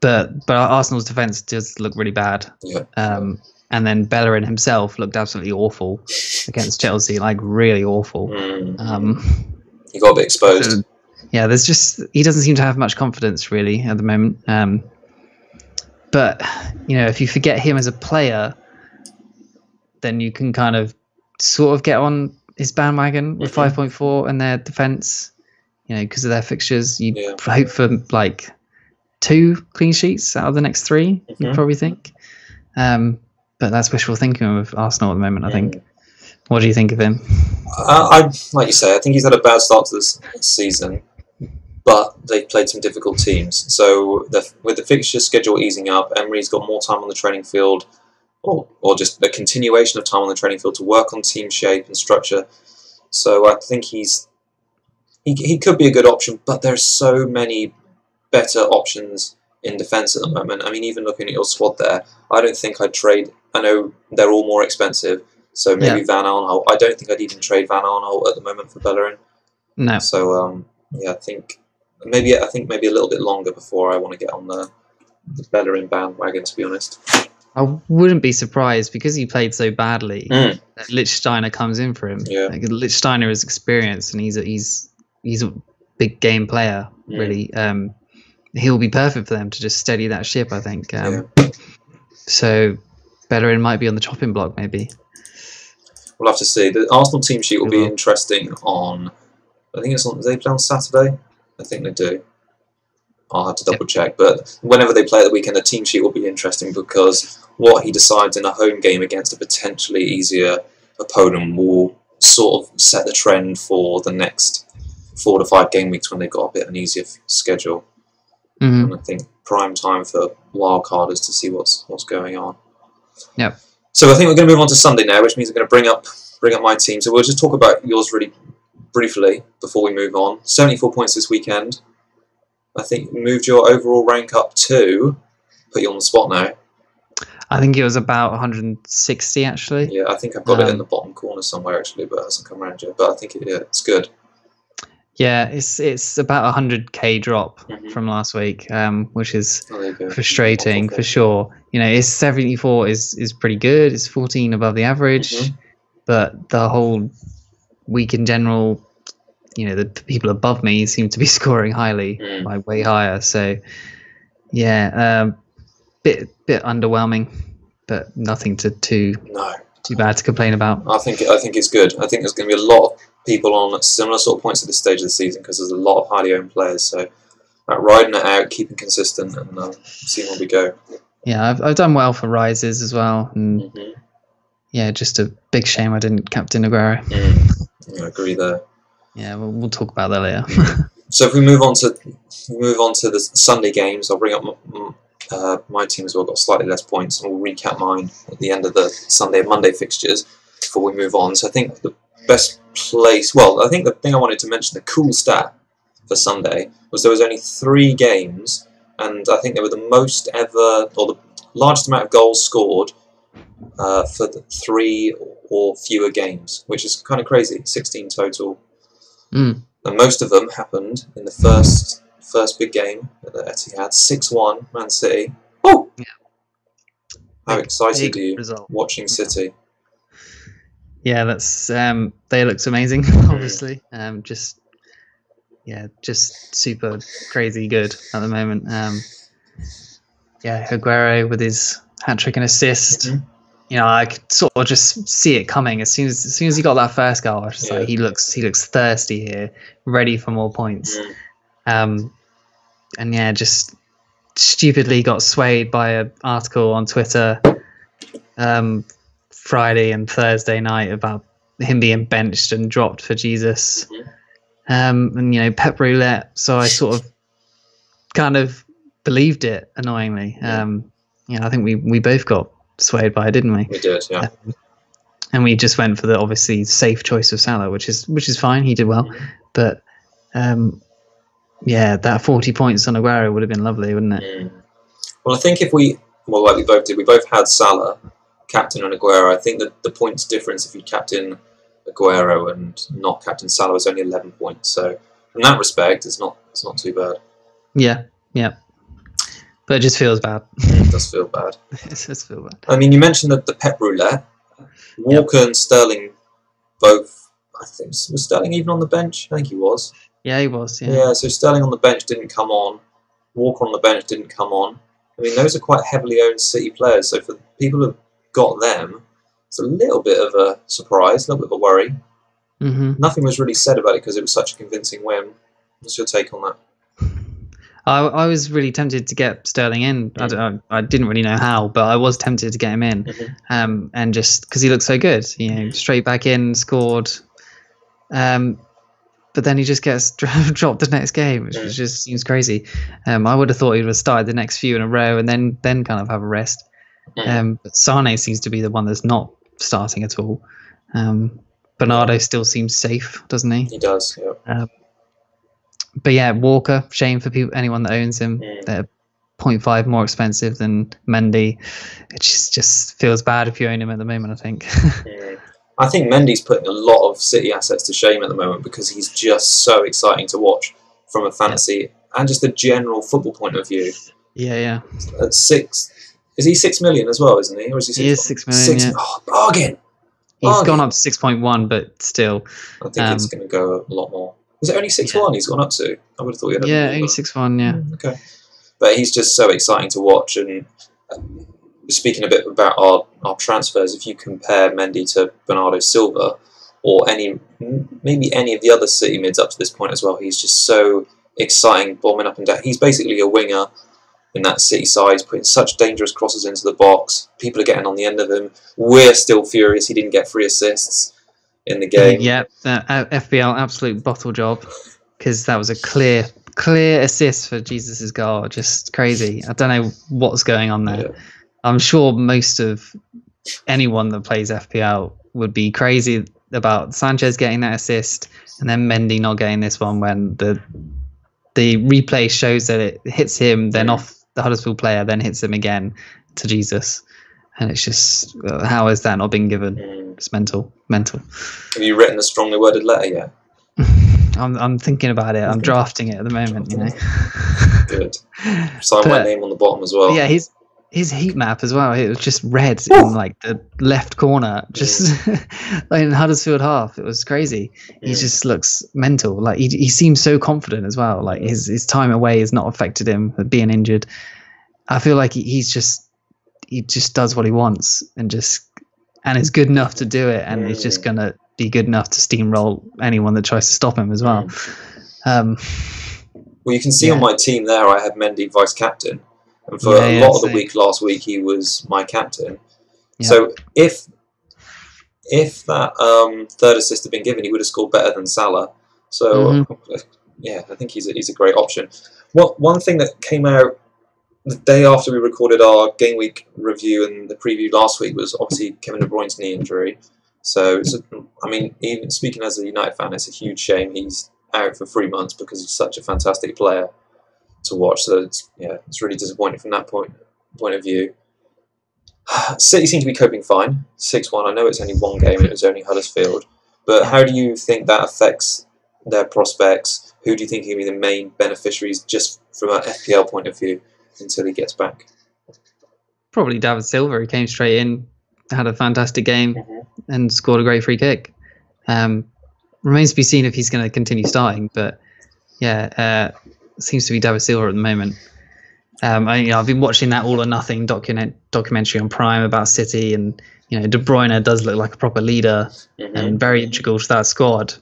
But Arsenal's defence does look really bad. Yeah. And then Bellerin himself looked absolutely awful against Chelsea, really awful. He got a bit exposed. So, yeah, he doesn't seem to have much confidence really at the moment. But if you forget him as a player, then you can kind of sort of get on his bandwagon with 5.4 and their defence. Because of their fixtures, you hope for 2 clean sheets out of the next 3. You probably think. But that's wishful thinking with Arsenal at the moment, I think. What do you think of him? Like you say, I think he's had a bad start to this season, but they've played some difficult teams. So with the fixture schedule easing up, Emery's got more time on the training field, or just a continuation of time on the training field to work on team shape and structure. So I think he could be a good option, but there's so many better options in defence at the moment. I mean, even looking at your squad there, I don't think I'd trade. I know they're all more expensive, so maybe Van Aanholt. I don't think I'd even trade Van Aanholt at the moment for Bellerin. No. So I think maybe a little bit longer before I want to get on the Bellerin bandwagon, to be honest. I wouldn't be surprised because he played so badly that Lichtsteiner comes in for him. Yeah. Lichtsteiner is experienced and he's a big game player, really. He'll be perfect for them to just steady that ship, I think. So Bellerin might be on the chopping block, maybe. We'll have to see. The Arsenal team sheet will be interesting on. I think it's on. Do they play on Saturday? I think they do. I'll have to double check. But whenever they play at the weekend, the team sheet will be interesting because what he decides in a home game against a potentially easier opponent will sort of set the trend for the next 4 to 5 game weeks when they've got a bit of an easier schedule. And I think prime time for wildcarders to see what's going on. Yeah. So I think we're going to move on to Sunday now, which means we're going to bring up my team. So we'll just talk about yours really briefly before we move on. 74 points this weekend. I think moved your overall rank up to, put you on the spot now. I think it was about 160 actually. Yeah, I think I've got it in the bottom corner somewhere actually, but it hasn't come around yet. But I think it's good. Yeah, it's about 100k drop from last week, which is frustrating for sure. His 74 is pretty good. It's 14 above the average, but the whole week in general, the people above me seem to be scoring highly, like way higher. So yeah, bit underwhelming, but nothing too bad to complain about. I think it's good. I think there's going to be a lot of people on similar sort of points at this stage of the season because there's a lot of highly owned players. So riding it out, keeping consistent, and seeing where we go. Yeah, I've done well for rises as well, and yeah, just a big shame I didn't captain Aguero. I agree there. Yeah, we'll talk about that later. So if we move on to the Sunday games, I'll bring up my team as well. Got slightly less points, and we'll recap mine at the end of the Sunday and Monday fixtures before we move on. So I think the best place, I think the thing I wanted to mention, the cool stat for Sunday, was there was only 3 games, and I think they were the most ever, or the largest amount of goals scored for the 3 or fewer games, which is kind of crazy. 16 total. And most of them happened in the first big game at the Etihad, 6-1 Man City. Oh! Yeah. How excited are you watching City? Yeah, that's they looked amazing, obviously. Just super crazy good at the moment. Aguero with his hat-trick and assist. I could sort of just see it coming as soon as he got that first goal. I was just like, he looks thirsty here, ready for more points. And just stupidly got swayed by an article on Twitter Friday and Thursday night about him being benched and dropped for Jesus. And Pep roulette. So I sort of kind of believed it, annoyingly. I think we both got swayed by it, didn't we? We did, yeah. And we just went for the obviously safe choice of Salah, which is fine. He did well, but that 40 points on Aguero would have been lovely, wouldn't it? Well, I think like we both did, we both had Salah, captain, and Aguero. I think that the points difference if you captain Aguero and not captain Salah was only 11 points. So in that respect, it's not too bad. Yeah. But it just feels bad. It does feel bad. It does feel bad. I mean, you mentioned the Pep roulette. Walker and Sterling both, I think, was Sterling even on the bench? I think he was. Yeah, he was, Yeah, so Sterling on the bench didn't come on. Walker on the bench didn't come on. I mean, those are quite heavily owned City players, so for people who've got them, it's a little bit of a surprise, a little bit of a worry. Nothing was really said about it because it was such a convincing win. What's your take on that? I was really tempted to get Sterling in. I didn't really know how, but I was tempted to get him in, and just because he looked so good, straight back in, scored. But then he just gets dropped the next game, which just seems crazy. I would have thought he would have started the next few in a row and then kind of have a rest. But Sane seems to be the one that's not starting at all. Bernardo still seems safe, doesn't he? He does, yeah. But yeah, Walker, shame for anyone that owns him. They're 0.5 more expensive than Mendy. It just feels bad if you own him at the moment, I think. I think Mendy's putting a lot of City assets to shame at the moment because he's just so exciting to watch from a fantasy and just a general football point of view. Yeah. At 6, is he 6 million as well, isn't he? Or is he 6 He is 6 million. Yeah. Oh, bargain! He's gone up to 6.1, but still. I think it's going to go a lot more. Was it only 6.1 he's gone up to? I would have thought he had only 6.1, yeah. Okay. But he's just so exciting to watch. And speaking a bit about our transfers, if you compare Mendy to Bernardo Silva or maybe any of the other City mids up to this point as well, he's just so exciting, bombing up and down. He's basically a winger in that City side. He's putting such dangerous crosses into the box. People are getting on the end of him. We're still furious he didn't get 3 assists in the game. Yeah, FPL absolute bottle job because that was a clear assist for Jesus' goal. Just crazy. I don't know what's going on there. Yeah. I'm sure most of anyone that plays FPL would be crazy about Sanchez getting that assist and then Mendy not getting this one when the replay shows that it hits him, then off the Huddersfield player, then hits him again to Jesus. And it's just, how has that not been given? It's mental. Have you written a strongly worded letter yet? I'm thinking about it. I'm drafting it at the moment. You know. Good. Sign my name on the bottom as well. Yeah, his heat map as well. It was just red in like the left corner, just like in Huddersfield half. It was crazy. He just looks mental. Like he seems so confident as well. Like his time away has not affected him being injured. I feel like he just does what he wants and is good enough to do it, and he's just gonna be good enough to steamroll anyone that tries to stop him as well. Well, you can see on my team there, I had Mendy vice captain. And for a lot of the week last week, he was my captain. Yeah. So if that third assist had been given, he would have scored better than Salah. So yeah, I think he's a great option. One thing that came out the day after we recorded our game week review and the preview last week was obviously Kevin De Bruyne's knee injury. So I mean, even speaking as a United fan, it's a huge shame he's out for 3 months because he's such a fantastic player to watch. So it's really disappointing from that point of view. City seem to be coping fine. 6-1. I know it's only one game and it was only Huddersfield. But how do you think that affects their prospects? Who do you think will be the main beneficiaries just from an FPL point of view until he gets back? Probably David Silva. He came straight in, had a fantastic game and scored a great free kick. Remains to be seen if he's going to continue starting. But yeah, seems to be David Silva at the moment. I've been watching that All or Nothing documentary on Prime about City, and De Bruyne does look like a proper leader and very integral to that squad.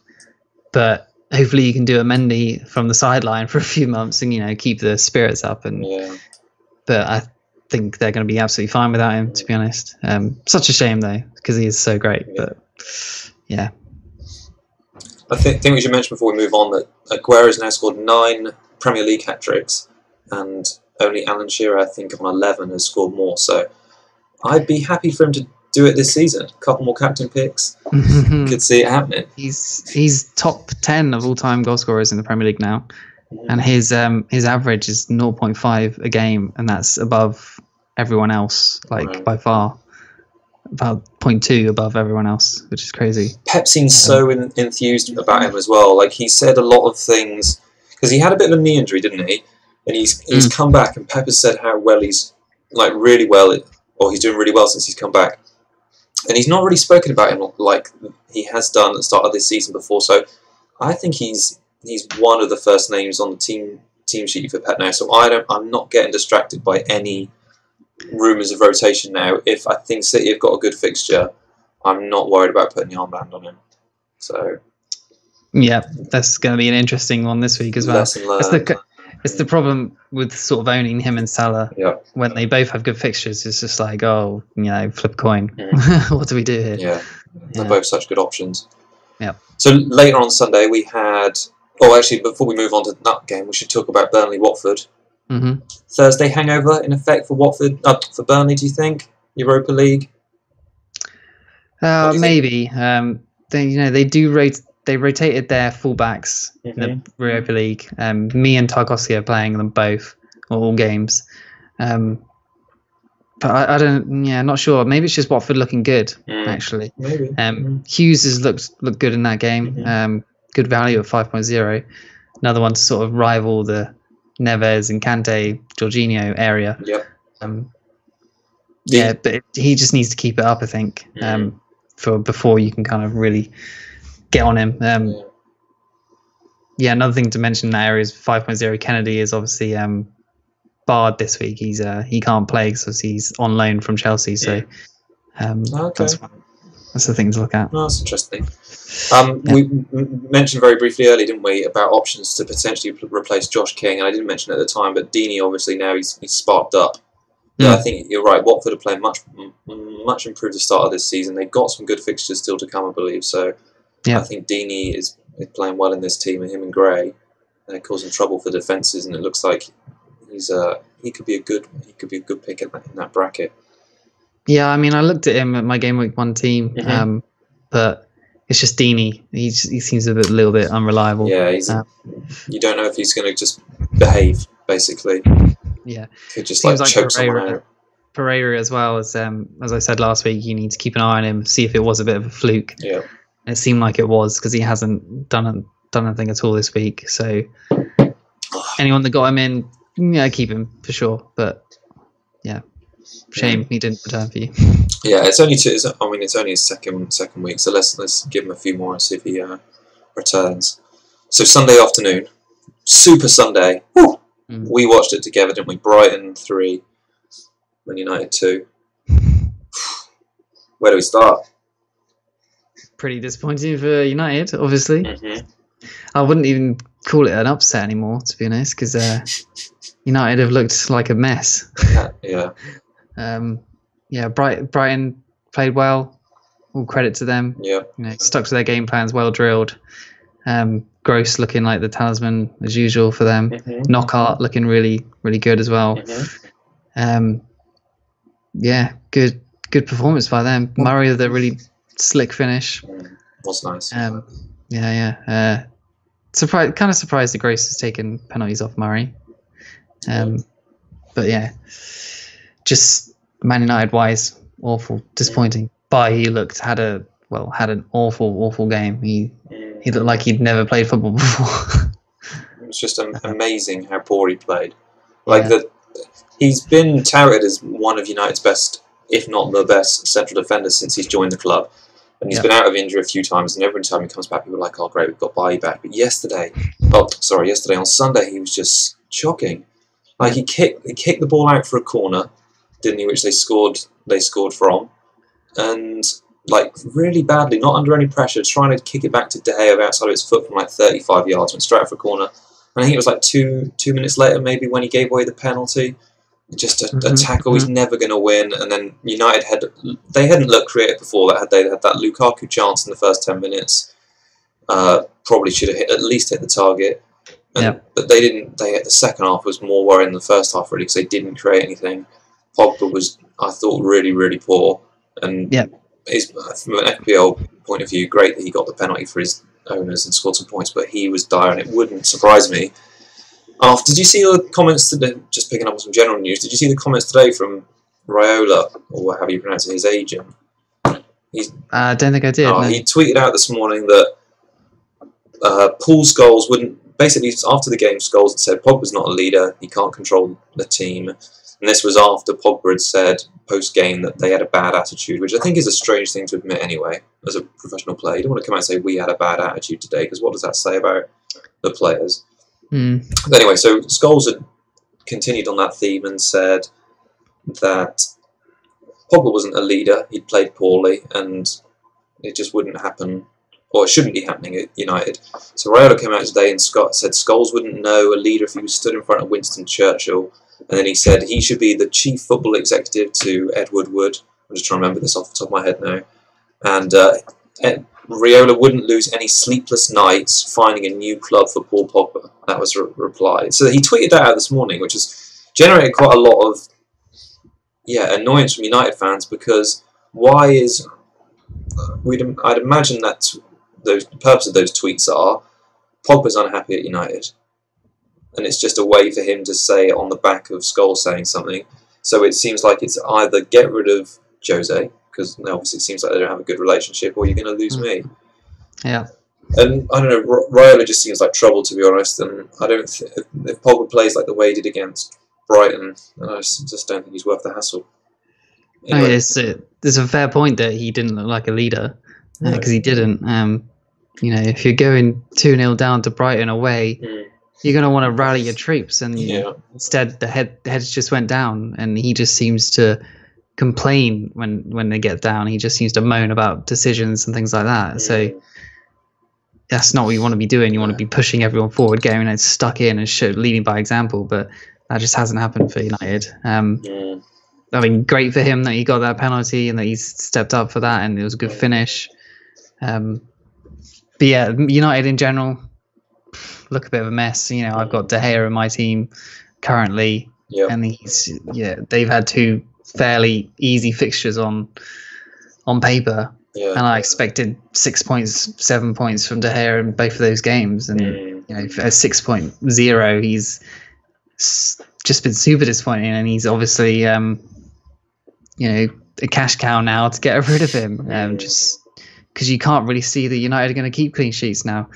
But hopefully, you can do a Mendy from the sideline for a few months and keep the spirits up. But I think they're going to be absolutely fine without him. To be honest, such a shame though because he is so great. But yeah. I think we should mention before we move on that Aguero has now scored 9 Premier League hat-tricks, and only Alan Shearer, I think, on 11 has scored more. So I'd be happy for him to do it this season. A couple more captain picks. Could see it happening. He's top 10 of all-time goal scorers in the Premier League now, and his average is 0.5 a game, and that's above everyone else, by far. About 0.2 above everyone else, which is crazy. Pep seems so enthused about him as well. Like, he said a lot of things because he had a bit of a knee injury, didn't he? And he's come back, and Pep has said how well he's really well, or he's doing really well since he's come back. And he's not really spoken about him like he has done at the start of this season before. So I think he's one of the first names on the team sheet for Pep now. So I'm not getting distracted by any rumours of rotation now. If I think City have got a good fixture, I'm not worried about putting the armband on him. So yeah, that's going to be an interesting one this week as well. It's the problem with sort of owning him and Salah when they both have good fixtures. It's just like, flip a coin. What do we do here? Yeah, they're both such good options. Yeah. So later on Sunday we had. Oh, actually, before we move on to that game, we should talk about Burnley-Watford. Thursday hangover in effect for Watford, for Burnley. Do you think Europa League? Maybe. They rotated their fullbacks in the Europa League. Me and Tarkowski are playing them both, all games. But I don't. Yeah, not sure. Maybe it's just Watford looking good actually. Maybe. Hughes has looked good in that game. Good value at 5.0. Another one to sort of rival the Neves and Kante, Jorginho area. But he just needs to keep it up, I think, for before you can kind of really get on him. Another thing to mention in that area is 5.0. Kennedy is obviously barred this week. He can't play because he's on loan from Chelsea. So that's the thing to look at. Oh, that's interesting. We mentioned very briefly earlier, didn't we, about options to potentially replace Josh King, and I didn't mention it at the time, but Deeney obviously now he's sparked up. Yeah, I think you're right. Watford are playing much improved the start of this season. They've got some good fixtures still to come, I believe. So I think Deeney is playing well in this team, and him and Gray they're causing trouble for defences, and it looks like he could be a good pick in that bracket. Yeah, I mean, I looked at him at my Gameweek 1 team, but it's just Deeney. He seems a little bit unreliable. Yeah, you don't know if he's going to just behave, basically. Yeah, could just choke someone out. Pereira as well, as I said last week, you need to keep an eye on him, see if it was a bit of a fluke. Yeah, it seemed like it was because he hasn't done done anything at all this week. So anyone that got him in, yeah, keep him for sure. But yeah, shame he didn't return for you. Yeah, it's only two. I mean, it's only his second week, so let's give him a few more and see if he returns. So Sunday afternoon, Super Sunday. Woo! We watched it together, didn't we? Brighton 3, Man United 2. Where do we start? Pretty disappointing for United, obviously. I wouldn't even call it an upset anymore, to be honest, because United have looked like a mess. Yeah. Brighton played well. All credit to them. Yeah. Stuck to their game plans, well drilled. Gross looking like the talisman as usual for them. Knockout looking really, really good as well. Good performance by them. Murray with a really slick finish. Was nice. Surprised that Gross has taken penalties off Murray. But yeah, just Man United wise, awful, disappointing. He had an awful game. He looked like he'd never played football before. It was just amazing how poor he played. He's been touted as one of United's best, if not the best, central defenders since he's joined the club. And he's been out of injury a few times, and every time he comes back, people are like, "Oh, great, we've got Bailly back." But yesterday on Sunday, he was just shocking. Like he kicked the ball out for a corner, didn't he? Which they scored from, and like really badly, not under any pressure, trying to kick it back to De Gea outside of his foot from like 35 yards, went straight out for a corner. And I think it was like two minutes later, maybe, when he gave away the penalty. Just a tackle he's never going to win. And then United hadn't looked creative before that, had they? They had that Lukaku chance in the first 10 minutes. Probably should have at least hit the target. But they didn't. The second half was more worrying than the first half, really, because they didn't create anything. Pogba was, I thought, really, really poor. And from an FPL point of view, great that he got the penalty for his owners and scored some points, but he was dire, and it wouldn't surprise me. Did you see the comments today? Just picking up on some general news. Did you see the comments today from Raiola, or however you pronounce it, his agent? I don't think I did. No. He tweeted out this morning that Paul Scholes wouldn't. Basically, after the game, Scholes had said Pogba's not a leader. He can't control the team. And this was after Pogba had said post-game that they had a bad attitude, which I think is a strange thing to admit anyway, as a professional player. You don't want to come out and say, we had a bad attitude today, because what does that say about the players? But anyway, so Scholes had continued on that theme and said that Pogba wasn't a leader, he'd played poorly, and it just wouldn't happen, or it shouldn't be happening at United. So Raiola came out today and said Scholes wouldn't know a leader if he was stood in front of Winston Churchill. And then he said he should be the chief football executive to Edward Wood. I'm just trying to remember this off the top of my head now. And Raiola wouldn't lose any sleepless nights finding a new club for Paul Pogba. That was replied. So he tweeted that out this morning, which has generated quite a lot of annoyance from United fans, because I'd imagine that the purpose of those tweets are Pogba's unhappy at United. And it's just a way for him to say it on the back of Scholes saying something. So it seems like it's either get rid of Jose, because obviously it seems like they don't have a good relationship, or you're going to lose me. Yeah. And I don't know, Raiola just seems like trouble, to be honest. And I don't if Pogba plays like the way he did against Brighton, then I just don't think he's worth the hassle. Anyway. There's a fair point that he didn't look like a leader, because he didn't. If you're going 2-0 down to Brighton away, you're going to want to rally your troops, and instead the heads just went down, and he just seems to complain when they get down. He just seems to moan about decisions and things like that. So that's not what you want to be doing. You want to be pushing everyone forward, getting it stuck in and leading by example, but that just hasn't happened for United. I mean, great for him that he got that penalty and that he's stepped up for that, and it was a good finish. But yeah, United in general look a bit of a mess. I've got De Gea in my team currently, and they've had two fairly easy fixtures on paper, and I expected 6 points, 7 points from De Gea in both of those games, and at 6.0 he's just been super disappointing, and he's obviously a cash cow now to get rid of him, just because you can't really see that United are going to keep clean sheets now.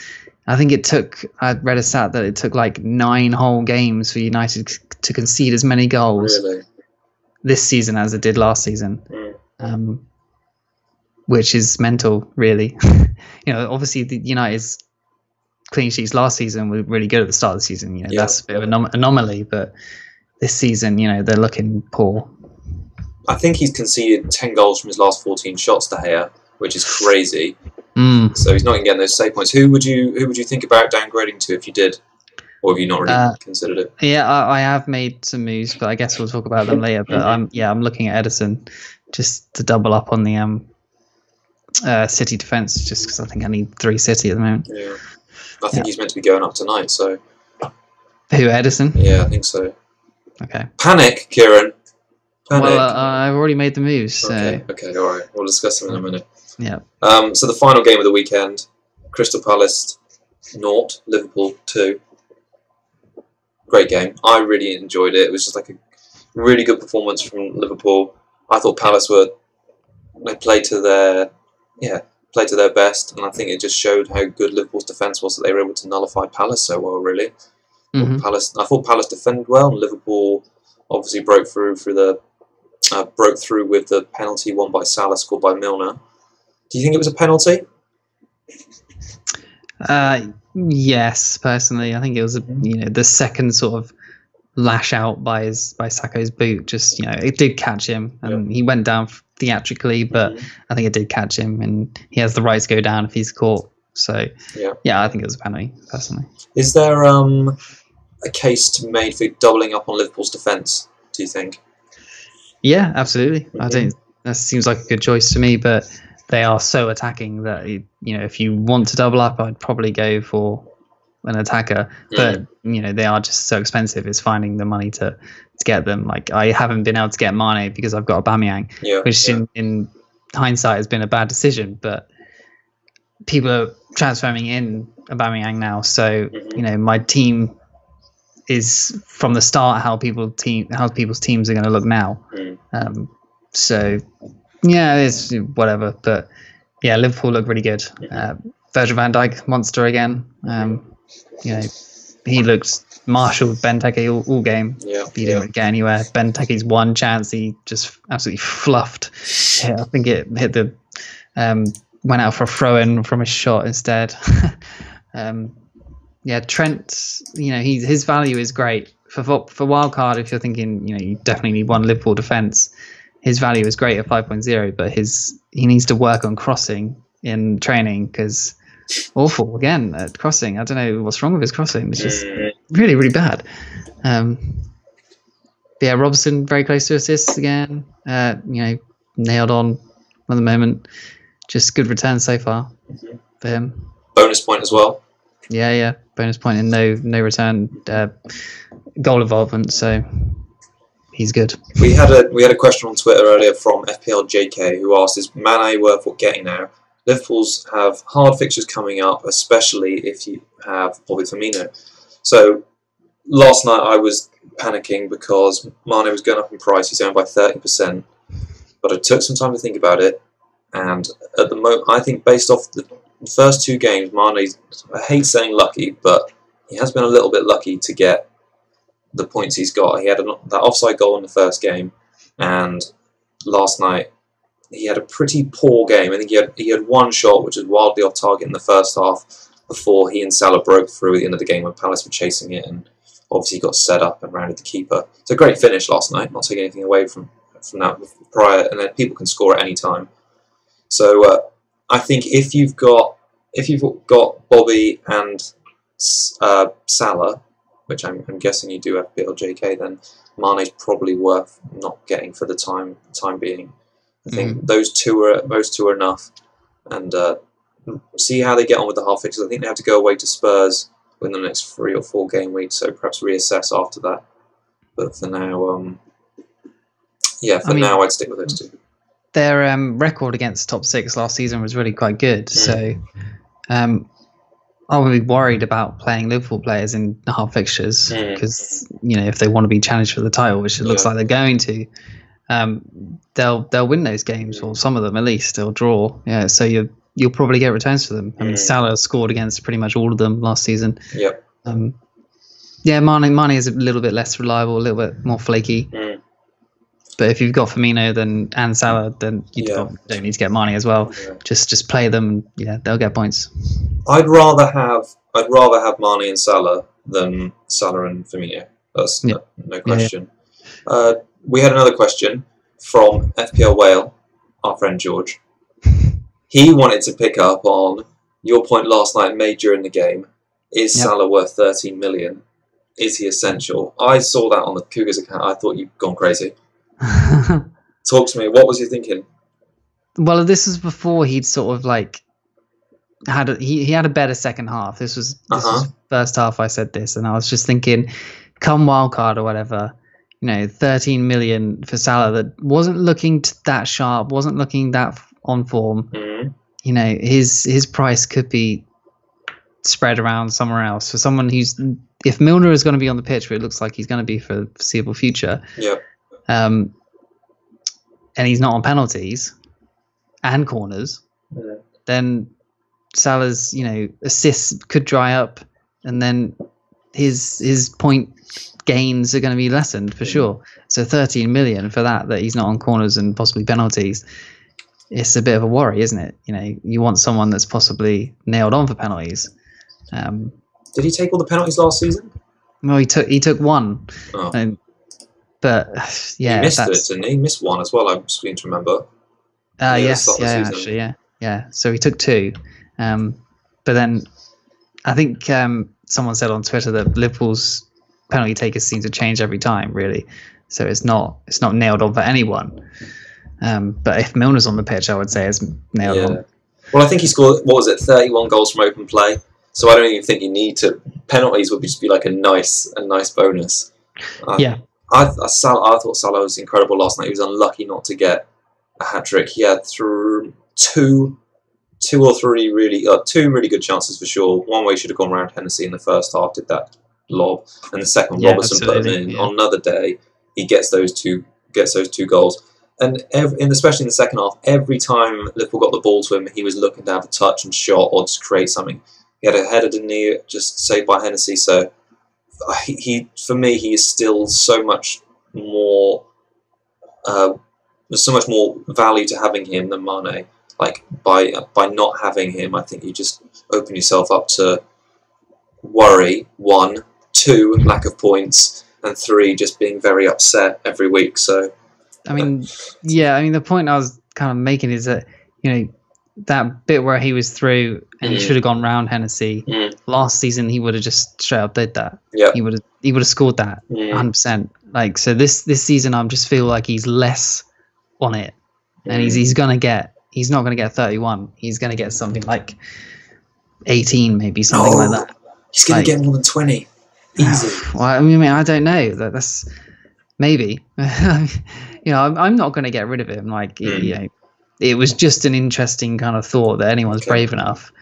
I think I read a stat that it took like 9 whole games for United to concede as many goals this season as it did last season, which is mental, really. Obviously the United's clean sheets last season were really good at the start of the season. That's a bit of an anomaly, but this season, they're looking poor. I think he's conceded 10 goals from his last 14 shots to Gea, which is crazy. So he's not even getting those save points. Who would you think about downgrading to if you did, or have you not really considered it? Yeah, I have made some moves, but I guess we'll talk about them later. But I'm looking at Edison just to double up on the City defense, just because I think I need 3 City at the moment. Yeah, I think he's meant to be going up tonight. So who, Edison? Yeah, I think so. Okay. Panic, Kieran. Panic. Well, I've already made the moves. So. Okay, all right. We'll discuss them in a minute. Yeah. So the final game of the weekend, Crystal Palace 0, Liverpool 2. Great game. I really enjoyed it. It was just like a really good performance from Liverpool. I thought Palace played to their best, and I think it just showed how good Liverpool's defence was that they were able to nullify Palace so well. Really, I thought Palace defended well, and Liverpool obviously broke through with the penalty won by Salah, scored by Milner. Do you think it was a penalty? Yes, personally, I think it was the second sort of lash out by Sakho's boot. Just it did catch him, and he went down theatrically, but I think it did catch him, and he has the right to go down if he's caught. So I think it was a penalty personally. Is there a case to be made for doubling up on Liverpool's defence? Do you think? Yeah, absolutely. I think that seems like a good choice to me, but they are so attacking that if you want to double up, I'd probably go for an attacker. But they are just so expensive. It's finding the money to get them. Like, I haven't been able to get Mane because I've got Aubameyang, which in hindsight has been a bad decision. But people are transferring in Aubameyang now, so my team is from the start how people's teams are going to look now. So yeah, it's whatever. But yeah, Liverpool look really good. Virgil van Dijk, monster again. He looked marshalled Benteke all game. He didn't get anywhere. Benteke's one chance, he just absolutely fluffed. I think it hit the went out for a throw-in from a shot instead. Trent, his value is great for wildcard. If you're thinking, you definitely need one Liverpool defence, his value is great at 5.0, but he needs to work on crossing in training, because awful again at crossing. I don't know what's wrong with his crossing. It's just really, really bad. Robertson very close to assists again. Nailed on at the moment. Just good return so far for him. Bonus point as well. Yeah. Bonus point and no return goal involvement. So he's good. We had a question on Twitter earlier from FPL JK who asked, "Is Mane worth what getting now? Liverpool's have hard fixtures coming up, especially if you have Bobby Firmino." So last night I was panicking because Mane was going up in price. He's owned by 30%, but I took some time to think about it, and at the moment, I think based off the first 2 games, Mane's, I hate saying lucky, but he has been a little bit lucky to get the points he's got. He had that offside goal in the first game, and last night he had a pretty poor game. I think he had one shot which was wildly off target in the first half before he and Salah broke through at the end of the game when Palace were chasing it, and obviously got set up and rounded the keeper. It's a great finish last night, not taking anything away from that prior, and then people can score at any time. So I think if you've got Bobby and Salah, which I'm guessing you do have FPL, then Mane's probably worth not getting for the time being. I think those two are enough, and see how they get on with the half fixtures. I think they have to go away to Spurs within the next 3 or 4 game weeks, so perhaps reassess after that. But for now, now I'd stick with those 2. Their record against top 6 last season was really quite good, so I would be worried about playing Liverpool players in the half fixtures, because if they want to be challenged for the title, which it looks like they're going to, they'll win those games, or some of them at least. They'll draw. So you're you'll probably get returns for them. I mean, Salah scored against pretty much all of them last season. Yep. Yeah, Mane is a little bit less reliable, a little bit more flaky. But if you've got Firmino and Salah, then you don't need to get Mane as well. Yeah. Just play them. Yeah, they'll get points. I'd rather have Mane and Salah than Salah and Firmino. That's no question. Yeah. We had another question from FPL Whale, our friend George. He wanted to pick up on your point last night made during the game. Is Salah worth 13 million? Is he essential? I saw that on the Cougars account. I thought you'd gone crazy. Talk to me. What was you thinking? Well, this was before he'd sort of like he had a better second half. This was first half. I said this, and I was just thinking, come wildcard or whatever, 13 million for Salah that wasn't looking that sharp, wasn't looking that on form. His price could be spread around somewhere else for someone who's, if Milner is going to be on the pitch, but it looks like he's going to be for the foreseeable future. And he's not on penalties and corners, then Salah's assists could dry up, and then his point gains are going to be lessened for sure. So 13 million for that he's not on corners and possibly penalties, it's a bit of a worry, isn't it? You want someone that's possibly nailed on for penalties. Did he take all the penalties last season? Well, he took one. But yeah, he missed it, didn't he? He missed one as well. I seem to remember. Yeah. So he took two, but then I think someone said on Twitter that Liverpool's penalty takers seem to change every time, really. So it's not nailed on for anyone. But if Milner's on the pitch, I would say it's nailed on. Well, I think he scored 31 goals from open play. So I don't even think you need to. Penalties would just be like a nice bonus. I thought Salah was incredible last night. He was unlucky not to get a hat trick. He had through two really good chances for sure. One way should have gone round Hennessy in the first half, did that lob, and the second Robertson put him in. Yeah. On another day, he gets those two goals. And especially in the second half, every time Liverpool got the ball to him, he was looking to have a touch and shot or just create something. He had a header, didn't he? Just saved by Hennessy. So for me, he is still so much more. There's so much more value to having him than Mane. Like by not having him, I think you just open yourself up to worry. 1, 2, lack of points, and 3, just being very upset every week. So. I mean, the point I was kind of making is that, that bit where he was through and he should have gone round Hennessy last season, he would have just straight up did that. He would have scored that 100%. Like, so this season, I just feel like he's less on it, and he's not going to get 31. He's going to get something like 18, maybe something like that. He's going to get more than 20. Easy. Well, I mean, I don't know. That's maybe. I'm not going to get rid of him. Like, it was just an interesting kind of thought that anyone's brave enough.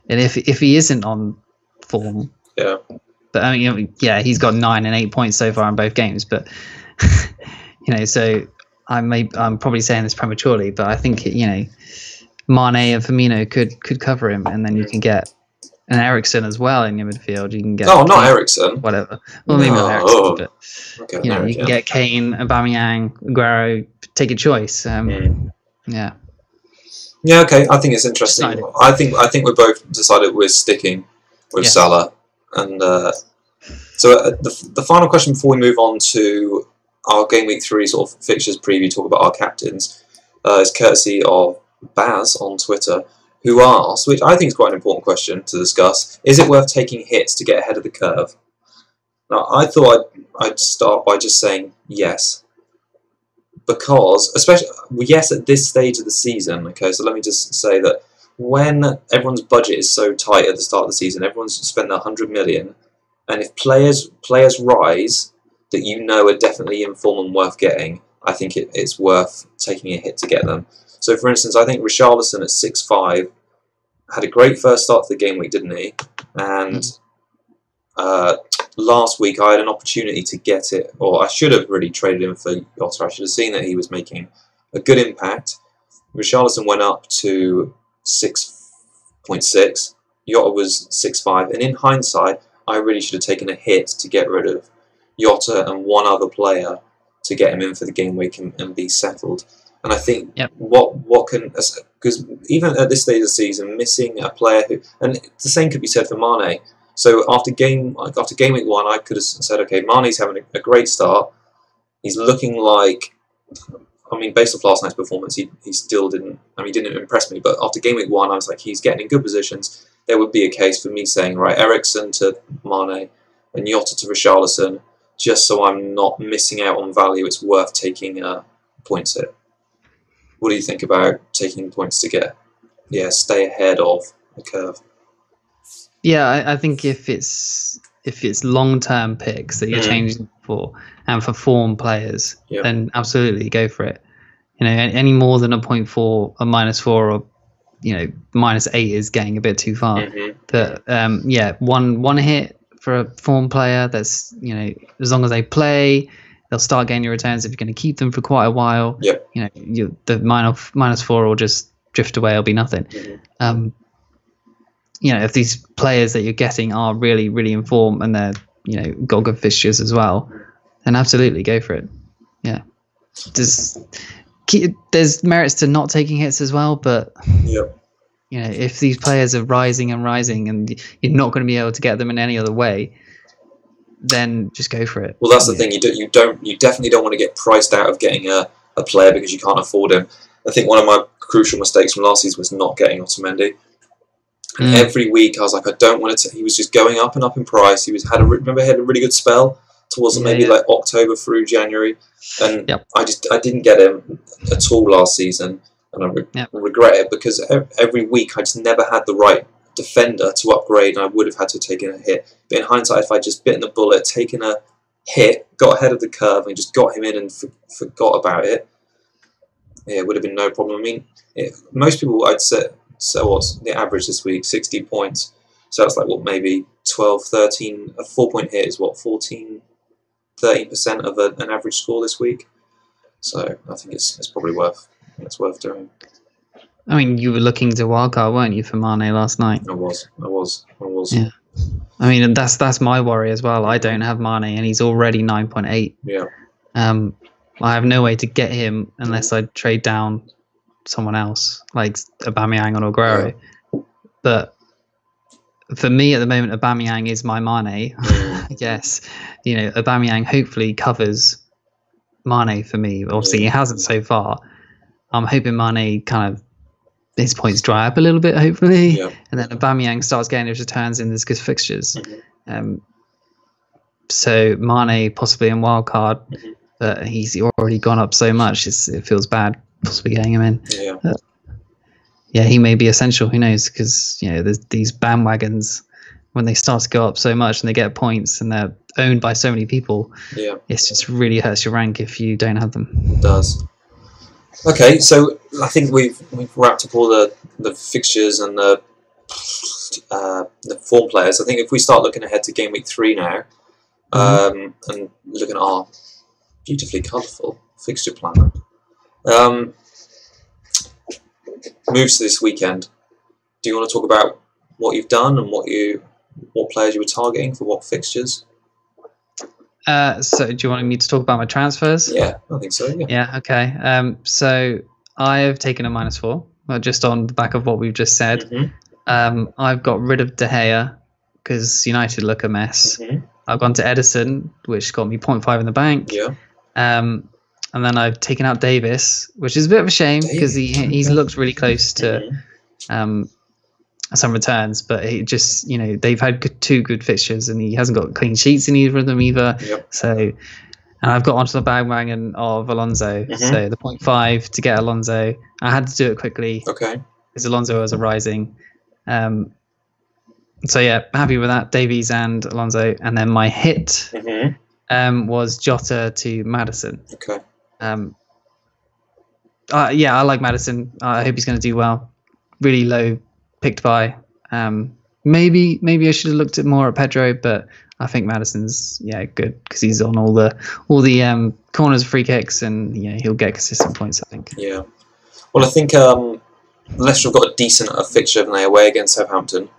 And if he isn't on form, but I mean, he's got 9 and 8 points so far in both games. But so I'm probably saying this prematurely, but I think Mane and Firmino could cover him, and then you can get an Eriksen as well in your midfield. You can get not Eriksen, whatever. Well, maybe not Eriksen, but you can get Kane, Aubameyang, Aguero. Take a choice. Yeah, okay. I think it's interesting. I think we both decided we're sticking with Salah, and so the final question before we move on to our Game Week 3 sort of fixtures preview, talk about our captains, is courtesy of Baz on Twitter, who asked, which I think is quite an important question to discuss: is it worth taking hits to get ahead of the curve? Now, I thought I'd start by just saying yes. Because, especially, yes, at this stage of the season, okay, so let me just say that when everyone's budget is so tight at the start of the season, everyone's spent 100 million, and if players rise that are definitely in form and worth getting, I think it's worth taking a hit to get them. So, for instance, I think Richarlison at 6'5" had a great first start to the game week, didn't he? And last week I had an opportunity to get it, or I should have really traded him for Jota. I should have seen that he was making a good impact. Richarlison went up to 6'4", 0.6. Jota was 6.5. And in hindsight, I really should have taken a hit to get rid of Jota and one other player to get him in for the game week and be settled. And I think what can, because even at this stage of the season, missing a player who, and the same could be said for Mane. So after game week 1, I could have said, okay, Mane's having a great start. He's looking like, I mean, based off last night's performance, he still didn't, I mean, he didn't impress me. But after game week 1, I was like, he's getting in good positions. There would be a case for me saying, right, Eriksen to Mane and Jota to Richarlison, just so I'm not missing out on value. It's worth taking a points hit. What do you think about taking points to stay ahead of the curve? Yeah, I think if it's long-term picks that you're changing for, and for form players, then absolutely go for it. You know, any more than a 0.4, a -4, or -8 is getting a bit too far. But one hit for a form player, that's, as long as they play, they'll start getting your returns if you're going to keep them for quite a while. Yep. The -4 will just drift away. It'll be nothing. If these players that you're getting are really, really in form and they're, got good fixtures as well, then absolutely go for it. Yeah. There's merits to not taking hits as well, but if these players are rising and rising and you're not going to be able to get them in any other way, then just go for it. Well, that's the thing. You definitely don't want to get priced out of getting a player because you can't afford him. I think one of my crucial mistakes from last season was not getting Otamendi. And every week I was like, I don't want to. He was just going up and up in price. He had a really good spell towards like October through January, and I didn't get him at all last season, and I regret it because every week I just never had the right defender to upgrade, and I would have had to take in a hit. But in hindsight, if I just bitten the bullet, taken a hit, got ahead of the curve, and just got him in and forgot about it, it would have been no problem. I mean, most people, I'd say. So what's the average this week? 60 points. So that's like, maybe 12, 13. A 4-point hit is 14, 13% of an average score this week. So I think it's probably worth doing. I mean, you were looking to wildcard, weren't you, for Mane last night? I was. Yeah. I mean, and that's my worry as well. I don't have Mane, and he's already 9.8. Yeah. I have no way to get him unless I trade down someone else like Aubameyang or Aguero. But for me at the moment, Aubameyang is my Mane. I guess Aubameyang hopefully covers Mane for me. Obviously, he hasn't so far. I'm hoping Mane kind of his points dry up a little bit, hopefully, and then Aubameyang starts getting his returns in this good fixtures. So Mane possibly in wildcard, but he's already gone up so much. It feels bad possibly getting him in. He may be essential. Who knows? Because there's these bandwagons, when they start to go up so much and they get points and they're owned by so many people. It just really hurts your rank if you don't have them. It does. Okay, so I think we've wrapped up all the fixtures and the form players. I think if we start looking ahead to game week 3 now, and looking at our beautifully colourful fixture planner. Moves this weekend. Do you want to talk about what you've done and what players you were targeting for what fixtures? So do you want me to talk about my transfers? Yeah, I think so. Yeah. Okay. So I have taken a -4, just on the back of what we've just said. I've got rid of De Gea because United look a mess. I've gone to Edison, which got me 0.5 in the bank. And then I've taken out Davis, which is a bit of a shame because he's looked really close to some returns, but he just, they've had 2 good fixtures and he hasn't got clean sheets in either of them either. So, and I've got onto the bandwagon of Alonso. So the 0.5 to get Alonso, I had to do it quickly. Okay. Because Alonso was a rising. So yeah, happy with that. Davies and Alonso. And then my hit was Jota to Maddison. Okay. I like Maddison. I hope he's going to do well. Really low picked by. Maybe I should have looked at more at Pedro, but I think Maddison's good because he's on all the corners, free kicks, and he'll get consistent points. I think. Yeah. Well, I think Leicester have got a decent fixture than they away against Southampton,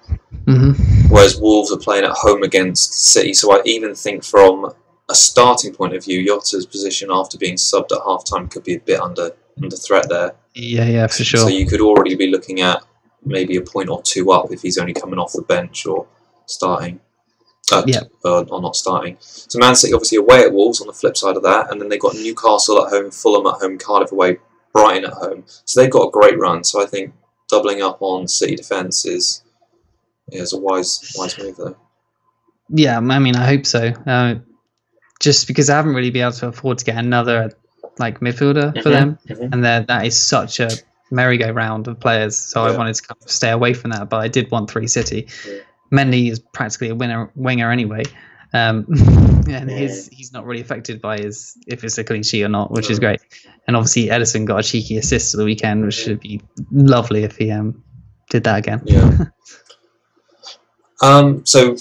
Mm-hmm. whereas Wolves are playing at home against City. So I even think from a starting point of view, Yotta's position after being subbed at half-time could be a bit under threat there. Yeah, for sure. So you could already be looking at maybe a point or two up if he's only coming off the bench or starting. Or not starting. So Man City obviously away at Wolves on the flip side of that, and then they've got Newcastle at home, Fulham at home, Cardiff away, Brighton at home. So they've got a great run. So I think doubling up on City defence is a wise move there. Yeah, I mean, I hope so. Just because I haven't really been able to afford to get another midfielder for them, and that is such a merry-go-round of players. So I wanted to kind of stay away from that, but I did want 3 City. Yeah. Mendy is practically a winger anyway, and he's not really affected by if it's a clean sheet or not, which is great. And obviously Edison got a cheeky assist at the weekend, which should be lovely if he did that again. Yeah. So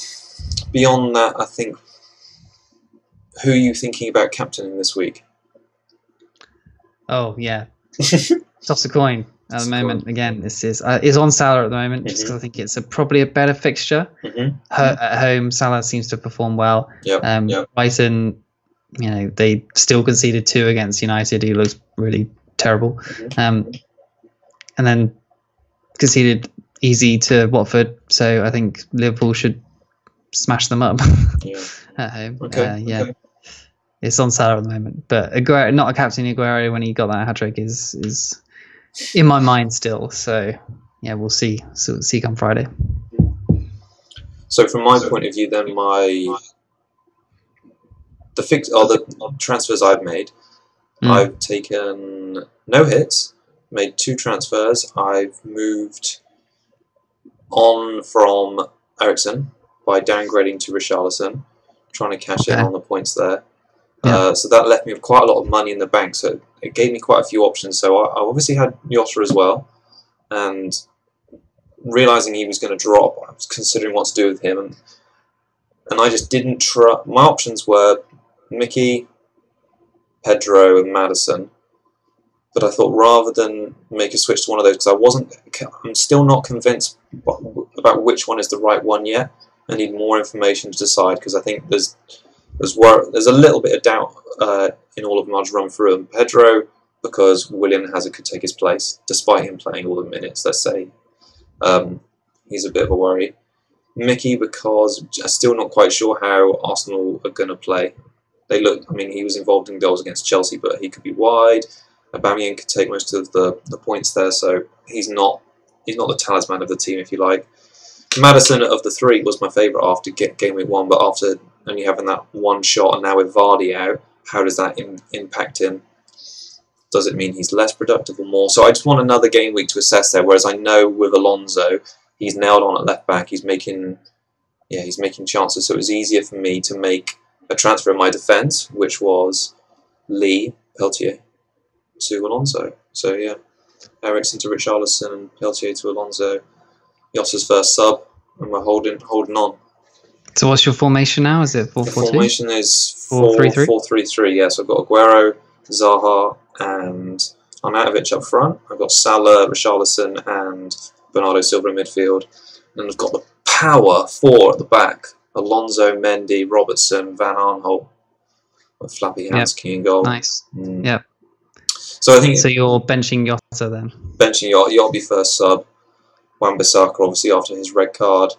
beyond that, I think, who are you thinking about captaining this week? Oh yeah, toss a coin. At the moment, again, this is on Salah at the moment, just because I think it's probably a better fixture. At home, Salah seems to perform well. Brighton, they still conceded 2 against United, who looks really terrible, and then conceded easy to Watford. So I think Liverpool should smash them up at home. Okay. It's on Salah at the moment, but Aguero, not a captain Aguero when he got that hat trick is in my mind still. So yeah, we'll see. So we'll see come Friday. So from my point of view, then the transfers I've made, I've taken no hits, made 2 transfers. I've moved on from Eriksen by downgrading to Richarlison, trying to cash in on the points there. So that left me with quite a lot of money in the bank. So it gave me quite a few options. So I obviously had Jota as well, and realising he was going to drop, I was considering what to do with him, and I just didn't try. My options were Mickey, Pedro, and Maddison. But I thought rather than make a switch to one of those, because I'm still not convinced about which one is the right one yet. I need more information to decide, because I think there's a little bit of doubt in all of them. I'll just run through them. Pedro, because William Hazard could take his place, despite him playing all the minutes, let's say. He's a bit of a worry. Mickey, because I'm still not quite sure how Arsenal are going to play. He was involved in goals against Chelsea, but he could be wide. Aubameyang could take most of the points there, so he's not the talisman of the team, if you like. Maddison of the 3 was my favourite after Gameweek 1, but after only having that one shot and now with Vardy out, how does that impact him? Does it mean he's less productive or more? So I just want another game week to assess there, whereas I know with Alonso, he's nailed on at left back, he's making chances, so it was easier for me to make a transfer in my defence, which was Lee Peltier to Alonso. So yeah, Eriksen to Richarlison and Peltier to Alonso. Yotta's first sub, and we're holding on. So what's your formation now? Is it 4-4-2? The formation is 4-3-3. Yeah, so I've got Aguero, Zaha, and Arnautovic up front. I've got Salah, Richarlison, and Bernardo Silva in midfield. And I've got the power 4 at the back: Alonso, Mendy, Robertson, Van Aanholt. With flappy hands, key in goal. Nice. Yep. So I think. So you're benching Jota then? Benching Jota. Jota be first sub. Wan-Bissaka, obviously, after his red card,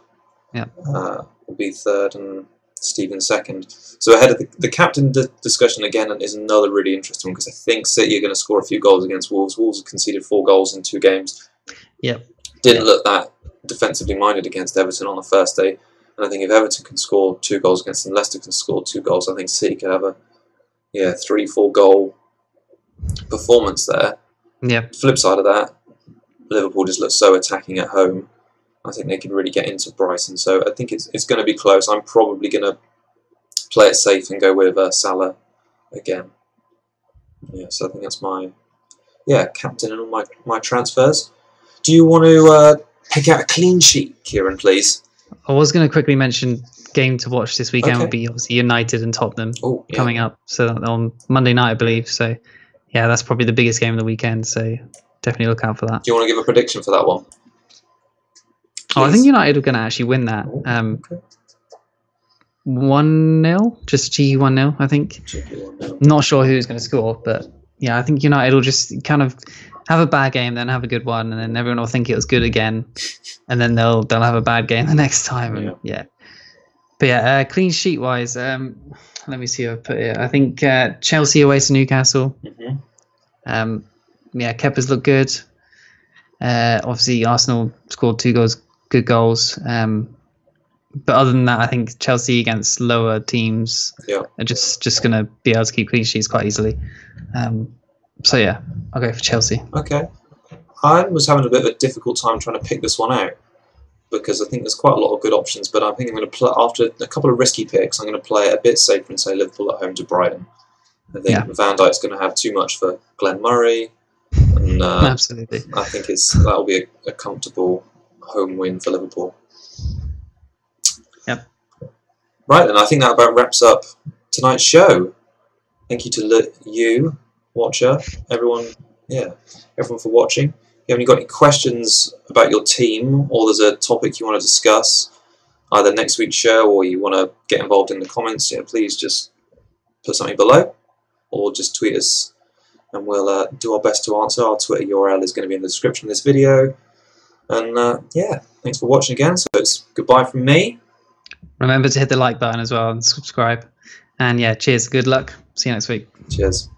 will be third, and Steven second. So ahead of the captain discussion again, is another really interesting one, because I think City are going to score a few goals against Wolves. Wolves have conceded 4 goals in 2 games. Didn't look that defensively minded against Everton on the first day, and I think if Everton can score 2 goals against them, Leicester can score 2 goals. I think City could have a 3-4 goal performance there. Flip side of that, Liverpool just look so attacking at home. I think they can really get into Brighton. So I think it's going to be close. I'm probably going to play it safe and go with Salah again. So I think that's my captain and all my transfers. Do you want to pick out a clean sheet, Kieran, please? I was going to quickly mention game to watch this weekend would be obviously United and Tottenham coming up. So on Monday night, I believe. So yeah, that's probably the biggest game of the weekend. So definitely look out for that. Do you want to give a prediction for that one? Oh, I think United are going to actually win that. Okay. 1-0, just cheeky 1-0, I think. Not sure who's going to score, but yeah, I think United will just kind of have a bad game, then have a good one, and then everyone will think it was good again, and then they'll have a bad game the next time. And yeah. But yeah, clean sheet wise, let me see if I put it. I think Chelsea away to Newcastle. Yeah, Kepa's look good. Obviously, Arsenal scored 2 good goals. But other than that, I think Chelsea against lower teams are just going to be able to keep clean sheets quite easily. So yeah, I'll go for Chelsea. Okay. I was having a bit of a difficult time trying to pick this one out because I think there's quite a lot of good options, but I think I'm going to play, after a couple of risky picks, I'm going to play it a bit safer and say Liverpool at home to Brighton. I think Van Dijk's going to have too much for Glenn Murray. And, absolutely. I think that'll be a comfortable home win for Liverpool. Yep. Right then, I think that about wraps up tonight's show. Thank you to you, watcher, everyone for watching. If you haven't got any questions about your team, or there's a topic you want to discuss, either next week's show or you want to get involved in the comments, please just put something below, or just tweet us, and we'll do our best to answer. Our Twitter URL is going to be in the description of this video. And thanks for watching again. So it's goodbye from me. Remember to hit the like button as well and subscribe. And yeah, cheers. Good luck. See you next week. Cheers.